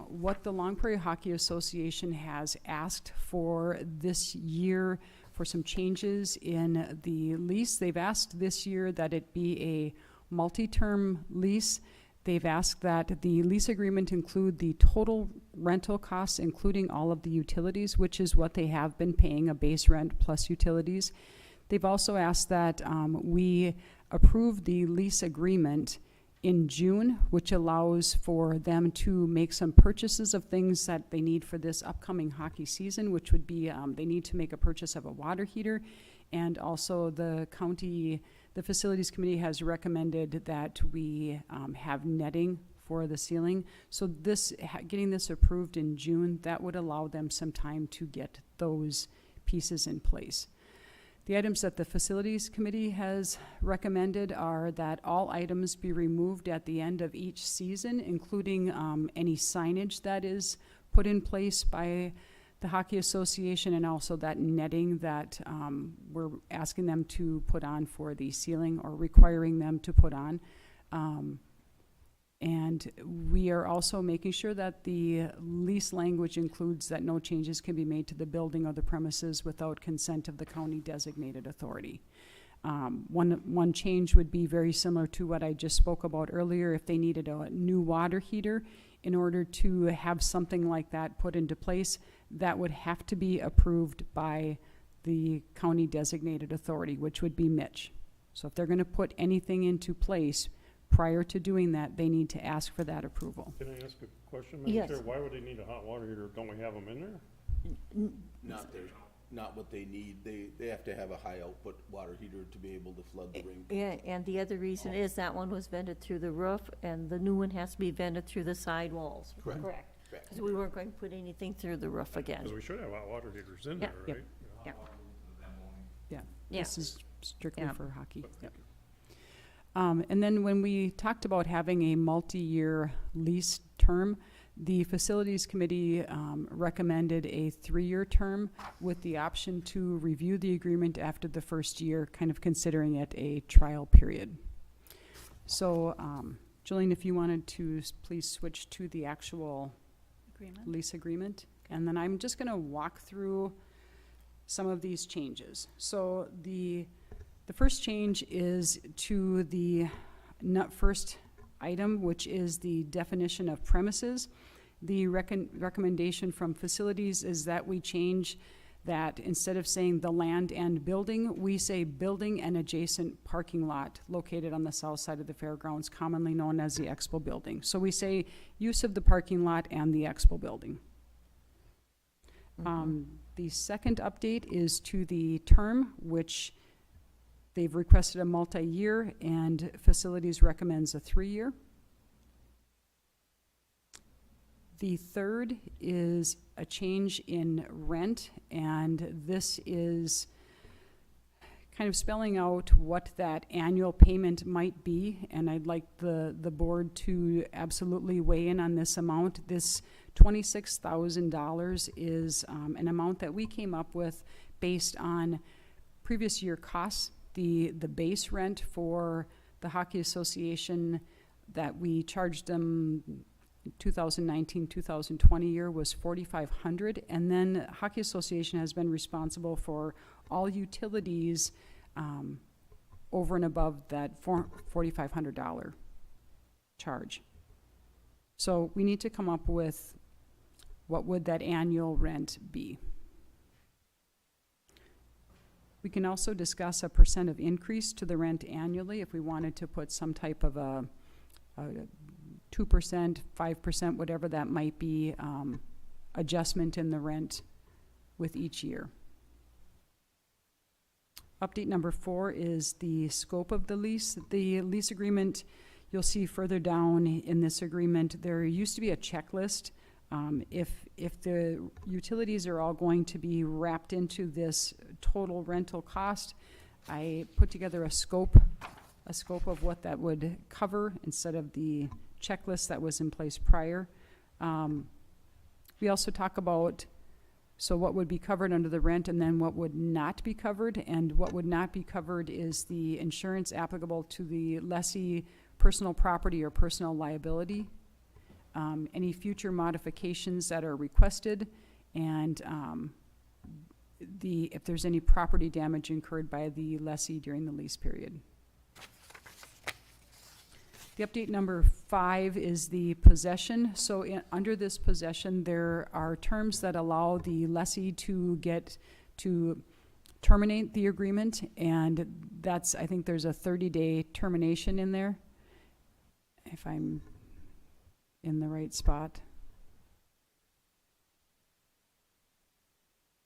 what the Long Prairie Hockey Association has asked for this year for some changes in the lease. They've asked this year that it be a multi-term lease. They've asked that the lease agreement include the total rental costs, including all of the utilities, which is what they have been paying, a base rent plus utilities. They've also asked that we approve the lease agreement in June, which allows for them to make some purchases of things that they need for this upcoming hockey season, which would be they need to make a purchase of a water heater, and also the facilities committee has recommended that we have netting for the ceiling. So getting this approved in June, that would allow them some time to get those pieces in place. The items that the facilities committee has recommended are that all items be removed at the end of each season, including any signage that is put in place by the Hockey Association, and also that netting that we're asking them to put on for the ceiling, or requiring them to put on. And we are also making sure that the lease language includes that no changes can be made to the building or the premises without consent of the county designated authority. One change would be very similar to what I just spoke about earlier. If they needed a new water heater, in order to have something like that put into place, that would have to be approved by the county designated authority, which would be Mitch. So if they're going to put anything into place, prior to doing that, they need to ask for that approval. Can I ask a question, Madam Yes. Chair? Why would they need a hot water heater? Don't we have them in there? Not what they need. They have to have a high output water heater to be able to flood the rink. Yeah, and the other reason is that one was vented through the roof, and the new one has to be vented through the side walls. Correct. Correct. Correct. Because we weren't going to put anything through the roof again. Because we should have hot water heaters in Yeah. there, Yep. right? Yeah, Yeah. this is strictly Yeah. for hockey. Yep. And then when we talked about having a multi-year lease term, the facilities committee recommended a 3-year term with the option to review the agreement after the first year, kind of considering it a trial period. So, Jolene, if you wanted to please switch to the actual lease agreement. And then I'm just going to walk through some of these changes. So the first change is to the first item, which is the definition of premises. The recommendation from facilities is that we change that instead of saying the land and building, we say building and adjacent parking lot located on the south side of the fairgrounds, commonly known as the Expo Building. So we say use of the parking lot and the Expo Building. The second update is to the term, which they've requested a multi-year, and facilities recommends a 3-year. The third is a change in rent, and this is kind of spelling out what that annual payment might be, and I'd like the board to absolutely weigh in on this amount. This $26,000 is an amount that we came up with based on previous year costs. The base rent for the Hockey Association that we charged them 2019-2020 year was $4,500, and then Hockey Association has been responsible for all utilities over and above that $4,500 charge. So we need to come up with what would that annual rent be. We can also discuss a % of increase to the rent annually if we wanted to put some type of a 2%, 5%, whatever that might be, adjustment in the rent with each year. Update number 4 is the scope of the lease. The lease agreement, you'll see further down in this agreement, there used to be a checklist. If the utilities are all going to be wrapped into this total rental cost, I put together a scope of what that would cover instead of the checklist that was in place prior. We also talk about what would be covered under the rent and then what would not be covered. And what would not be covered is the insurance applicable to the lessee personal property or personal liability, any future modifications that are requested, and if there's any property damage incurred by the lessee during the lease period. The update number 5 is the possession. So under this possession, there are terms that allow the lessee to terminate the agreement, and I think there's a 30-day termination in there, if I'm in the right spot.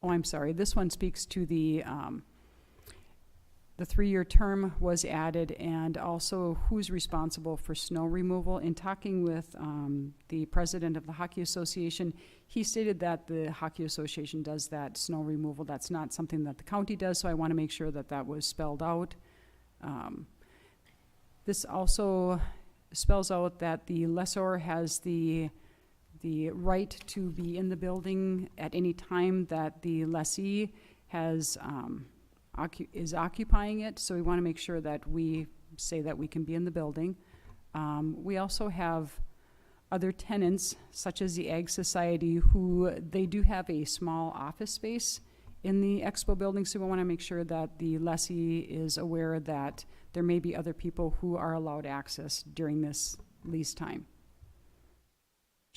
Oh, I'm sorry. This one speaks to the 3-year term was added, and also who's responsible for snow removal. In talking with the president of the Hockey Association, he stated that the Hockey Association does that snow removal. That's not something that the county does, so I want to make sure that that was spelled out. This also spells out that the lessor has the right to be in the building at any time that the lessee has is occupying it, so we want to make sure that we say that we can be in the building. We also have other tenants, such as the Ag Society, who they do have a small office space in the expo building, so we want to make sure that the lessee is aware that there may be other people who are allowed access during this lease time.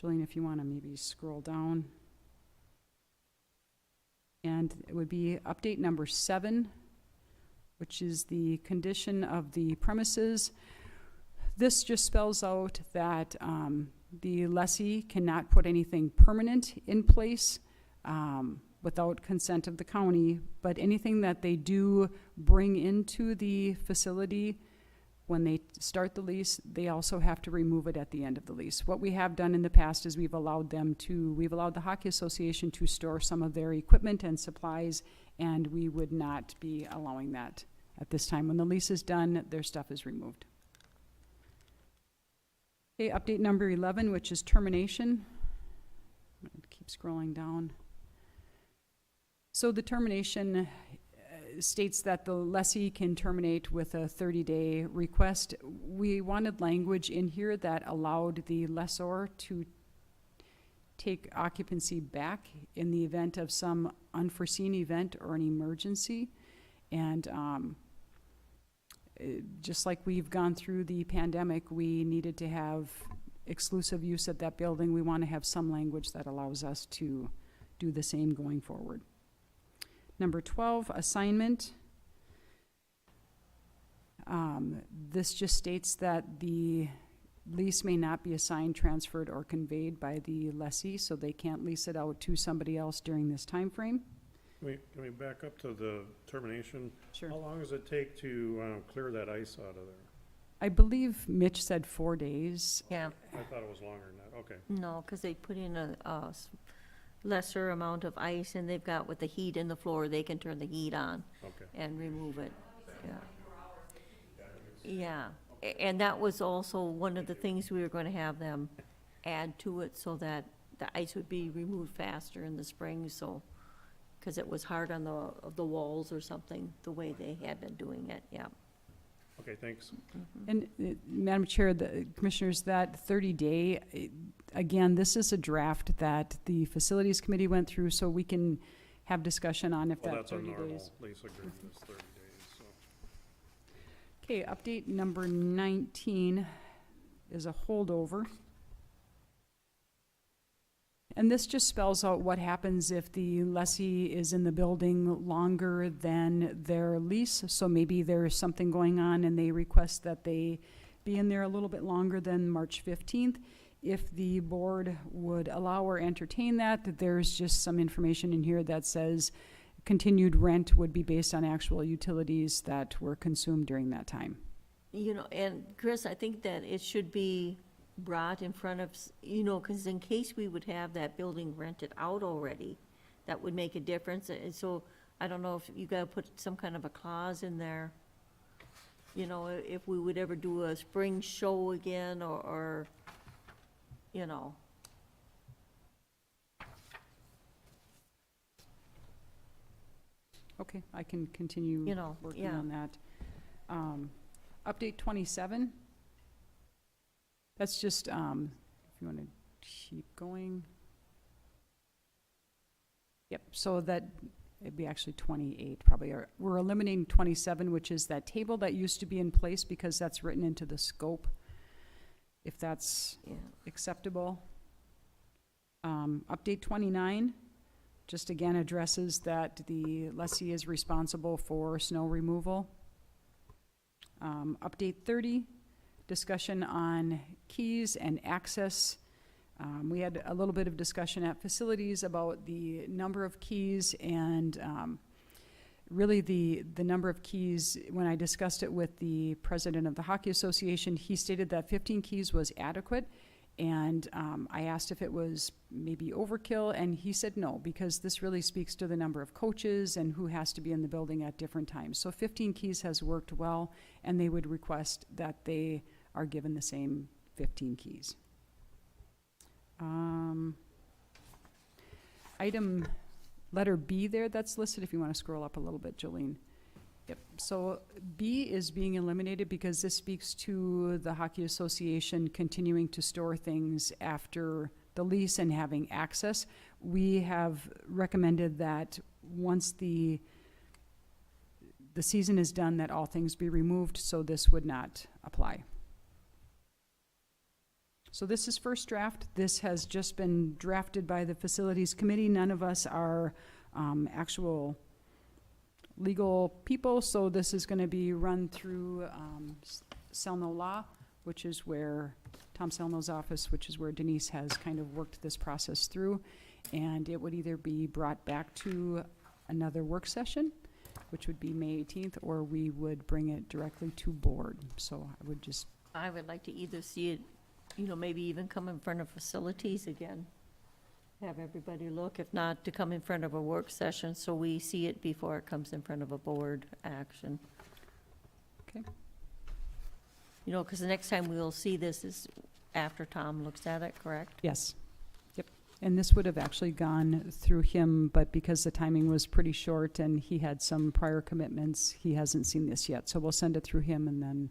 Jillian, if you want to maybe scroll down. And it would be update number 7, which is the condition of the premises. This just spells out that the lessee cannot put anything permanent in place without consent of the county, but anything that they do bring into the facility when they start the lease, they also have to remove it at the end of the lease. What we have done in the past is we've allowed the Hockey Association to store some of their equipment and supplies, and we would not be allowing that at this time. When the lease is done, their stuff is removed. Okay, update number 11, which is termination. Keep scrolling down. So the termination states that the lessee can terminate with a 30-day request. We wanted language in here that allowed the lessor to take occupancy back in the event of some unforeseen event or an emergency. And just like we've gone through the pandemic, we needed to have exclusive use of that building. We want to have some language that allows us to do the same going forward. Number 12, assignment. This just states that the lease may not be assigned, transferred, or conveyed by the lessee, so they can't lease it out to somebody else during this time frame. Can we back up to the termination? Sure. How long does it take to clear that ice out of there? I believe Mitch said 4 days. Yeah, I thought it was longer than that, okay. no, because they put in a lesser amount of ice, and they've got with the heat in the floor, they can turn the heat on Okay. and remove it. Yeah, and that was also one of the things we were going to have them add to it, so that the ice would be removed faster in the spring, so, because it was hard on the walls or something, the way they had been doing it, yeah. Okay, thanks. And Madam Chair, the commissioners, that 30-day, again, this is a draft that the Facilities Committee went through, so we can have discussion on if Well, that that's a 30 normal days. lease agreement, is 30 days, so. Okay, update number 19 is a holdover. And this just spells out what happens if the lessee is in the building longer than their lease. So maybe there's something going on and they request that they be in there a little bit longer than March 15th. if the board would allow or entertain that there's just some information in here that says continued rent would be based on actual utilities that were consumed during that time. You know, and Chris, I think that it should be brought in front of, because in case we would have that building rented out already, that would make a difference. And so I don't know if you gotta put some kind of a clause in there. You know, if we would ever do a spring show again or you know. Okay, I can continue You know, working yeah. on that. Update 27. That's just, if you want to keep going. Yep, so that, it'd be actually 28 probably. We're eliminating 27, which is that table that used to be in place because that's written into the scope, if that's Yeah. acceptable. Update 29, just again addresses that the lessee is responsible for snow removal. Update 30, discussion on keys and access. We had a little bit of discussion at facilities about the number of keys and really the number of keys. When I discussed it with the president of the Hockey Association, he stated that 15 keys was adequate. And I asked if it was maybe overkill, and he said no, because this really speaks to the number of coaches and who has to be in the building at different times. So 15 keys has worked well, and they would request that they are given the same 15 keys. Item letter B there that's listed, if you want to scroll up a little bit, Jolene. Yep, so B is being eliminated because this speaks to the Hockey Association continuing to store things after the lease and having access. We have recommended that once the season is done, that all things be removed, so this would not apply. So this is first draft. This has just been drafted by the Facilities Committee. None of us are actual legal people, so this is going to be run through Selno Law, which is where Tom Selno's office, which is where Denise has kind of worked this process through, and it would either be brought back to another work session, which would be May 18th, or we would bring it directly to board. So I would like to either see it, maybe even come in front of facilities again. Have everybody look, if not, to come in front of a work session so we see it before it comes in front of a board action. Okay. Because the next time we'll see this is after Tom looks at it, correct? Yes. Yep. And this would have actually gone through him, but because the timing was pretty short and he had some prior commitments, he hasn't seen this yet. So we'll send it through him and then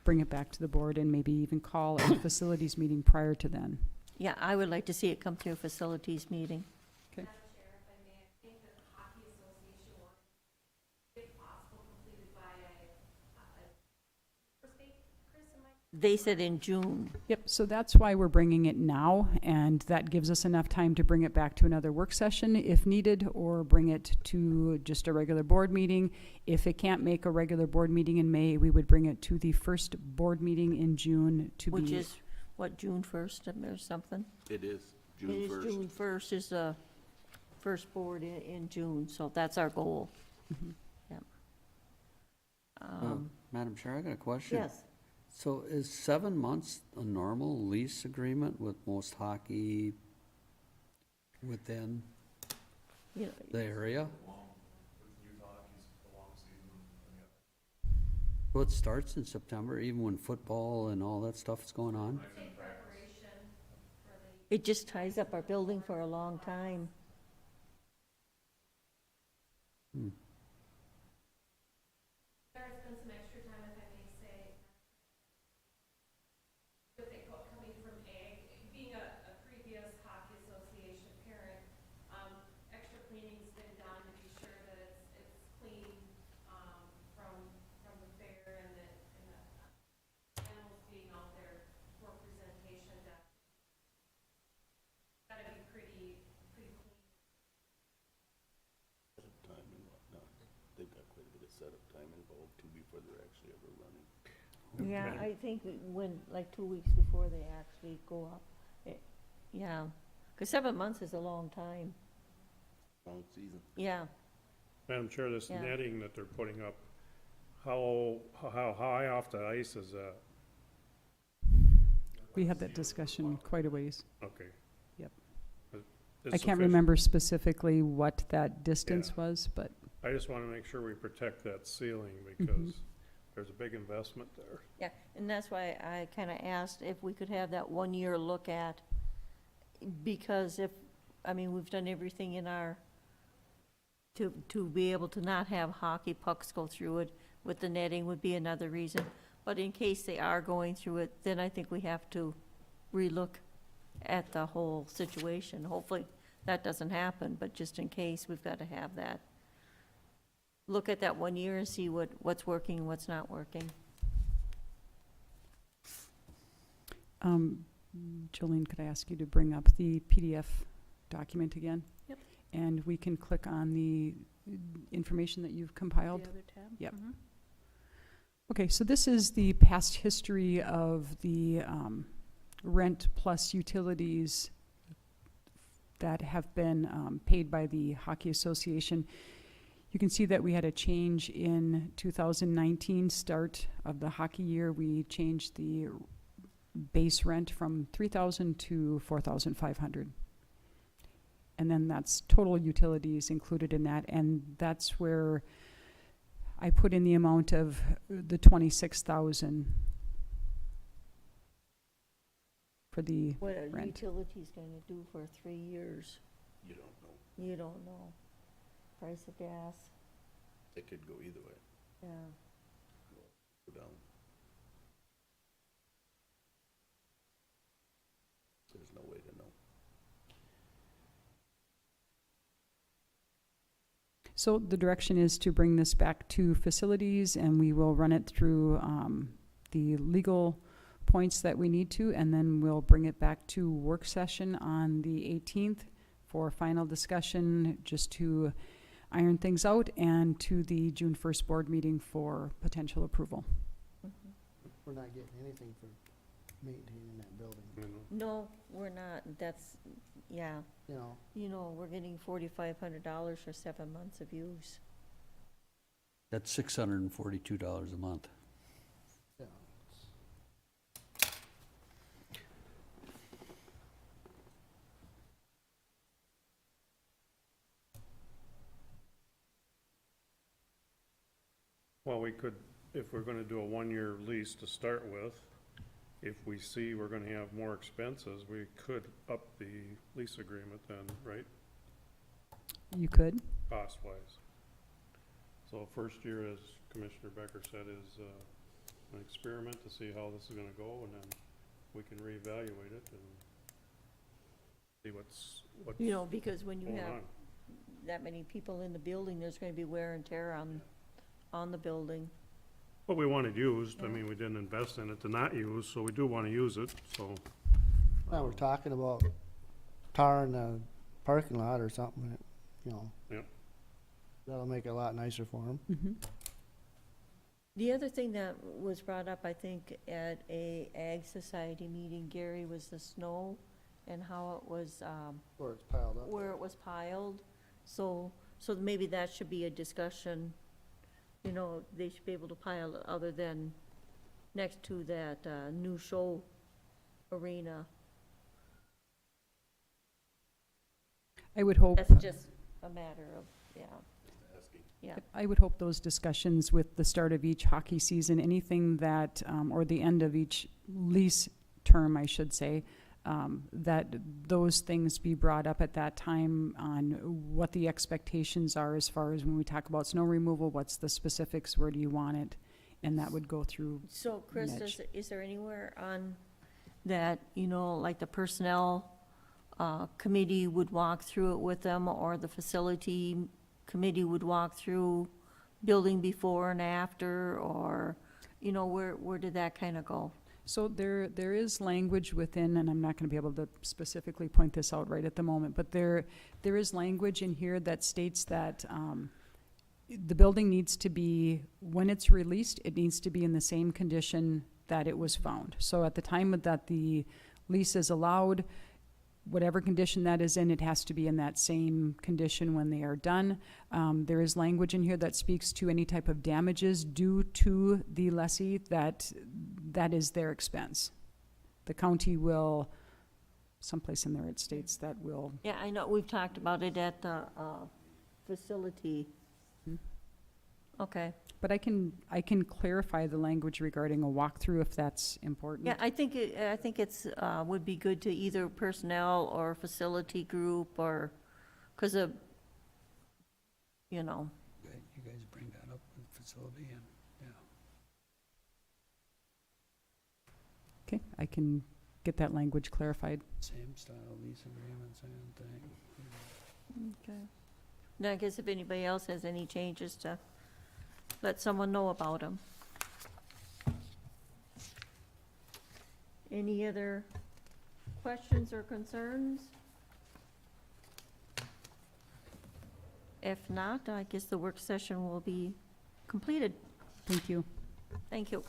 bring it back to the board and maybe even call a facilities meeting prior to then. Yeah, I would like to see it come through a facilities meeting. Okay. They said in June. Yep, so that's why we're bringing it now, and that gives us enough time to bring it back to another work session if needed, or bring it to just a regular board meeting. If it can't make a regular board meeting in May, we would bring it to the first board meeting in June to be. Which is, what, June 1st or something? It is, June It is 1st. June 1st is the first board in June, so that's our goal. Mhm. Yep. Madam Chair, I got a question. Yes. So is 7 months a normal lease agreement with most hockey within You know, the area? So it starts in September, even when football and all that stuff is going on? it just ties up our building for a long time. Hmm. There's been some extra time, if I may say, with it coming from ag, being a previous hockey association parent, extra cleaning's been done to be sure that it's clean, from the fair and the animals being out there for presentation. Gotta be pretty clean. Time and whatnot. They've got quite a bit of setup time involved too before they're actually ever running. Yeah, Okay. I think when, like 2 weeks before they actually go up. Yeah, because 7 months is a long time. Long season. Yeah, Madam Chair, this Yeah. netting that they're putting up, how high off the ice is that? We had that discussion quite a ways. Okay. Yep. Is I can't sufficient? remember specifically what that distance Yeah. was, but I just want to make sure we protect that ceiling Mm-hmm. because there's a big investment there. yeah, and that's why I kind of asked if we could have that 1 year look at, because if, I mean, we've done everything in our, to be able to not have hockey pucks go through it with the netting would be another reason. But in case they are going through it, then I think we have to relook at the whole situation. Hopefully that doesn't happen, but just in case, we've got to have that. Look at that 1 year and see what's working and what's not working. Jolene, could I ask you to bring up the PDF document again? Yep. And we can click on the information that you've compiled. The other tab? Yep. Mhm. Okay, so this is the past history of the rent plus utilities that have been paid by the Hockey Association. You can see that we had a change in 2019, start of the hockey year. We changed the base rent from $3,000 to $4,500. And then that's total utilities included in that, and that's where I put in the amount of the 26,000 for the What are rent. utilities going to do for 3 years? You don't know. You don't know. Price of gas, It could go either way, yeah. go down. There's no way to know. So the direction is to bring this back to facilities, and we will run it through the legal points that we need to, and then we'll bring it back to work session on the 18th for final discussion, just to iron things out, and to the June 1st board meeting for potential approval. We're not getting anything for maintaining that building, You know? No, we're not, that's, yeah. you know. We're getting $4,500 for 7 months of use. That's $642 a month. Yeah. Well, we could, if we're gonna do a 1 year lease to start with, if we see we're gonna have more expenses, we could up the lease agreement then, right, You could. cost-wise. So first year, as Commissioner Becker said, is an experiment to see how this is gonna go, and then we can reevaluate it and see what's Because when you going have on. that many people in the building, there's going to be wear and tear on the building. What we wanted used, I mean, we didn't invest in it to not use, so we do wanna use it, so. Now, we're talking about tarring the parking lot or something, Yep. That'll make it a lot nicer for them. Mm-hmm. The other thing that was brought up, I think, at a Ag Society meeting, Gary, was the snow and how it was, Or it's piled up. where it was piled. So maybe that should be a discussion, they should be able to pile it other than next to that, new show arena. I would hope. That's just a matter of, yeah. I would hope those discussions with the start of each hockey season, anything that, or the end of each lease term, I should say, that those things be brought up at that time on what the expectations are as far as when we talk about snow removal, what's the specifics, where do you want it? And that would go through. So, Chris, Mitch. is there anywhere on that, like the personnel committee would walk through it with them, or the facility committee would walk through building before and after, or, where did that kind of go? So there is language within, and I'm not gonna be able to specifically point this out right at the moment, but there is language in here that states that, the building needs to be, when it's released, it needs to be in the same condition that it was found. So at the time that the lease is allowed, whatever condition that is in, it has to be in that same condition when they are done. There is language in here that speaks to any type of damages due to the lessee, that is their expense. The county will, someplace in there it states that will, Yeah, I know, we've talked about it at the facility. Okay. but I can clarify the language regarding a walkthrough if that's important. Yeah, I think it's, would be good to either personnel or facility group or, because of, you know, You guys bring that up with facility and, yeah. Okay, I can get that language clarified. Same style lease agreement, same thing. okay. Now, I guess if anybody else has any changes to let someone know about them. Any other questions or concerns? If not, I guess the work session will be completed. Thank you. Thank you.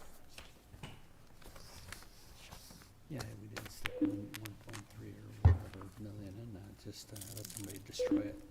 Yeah, we didn't stick 1.3 or whatever million in that, just let somebody destroy it.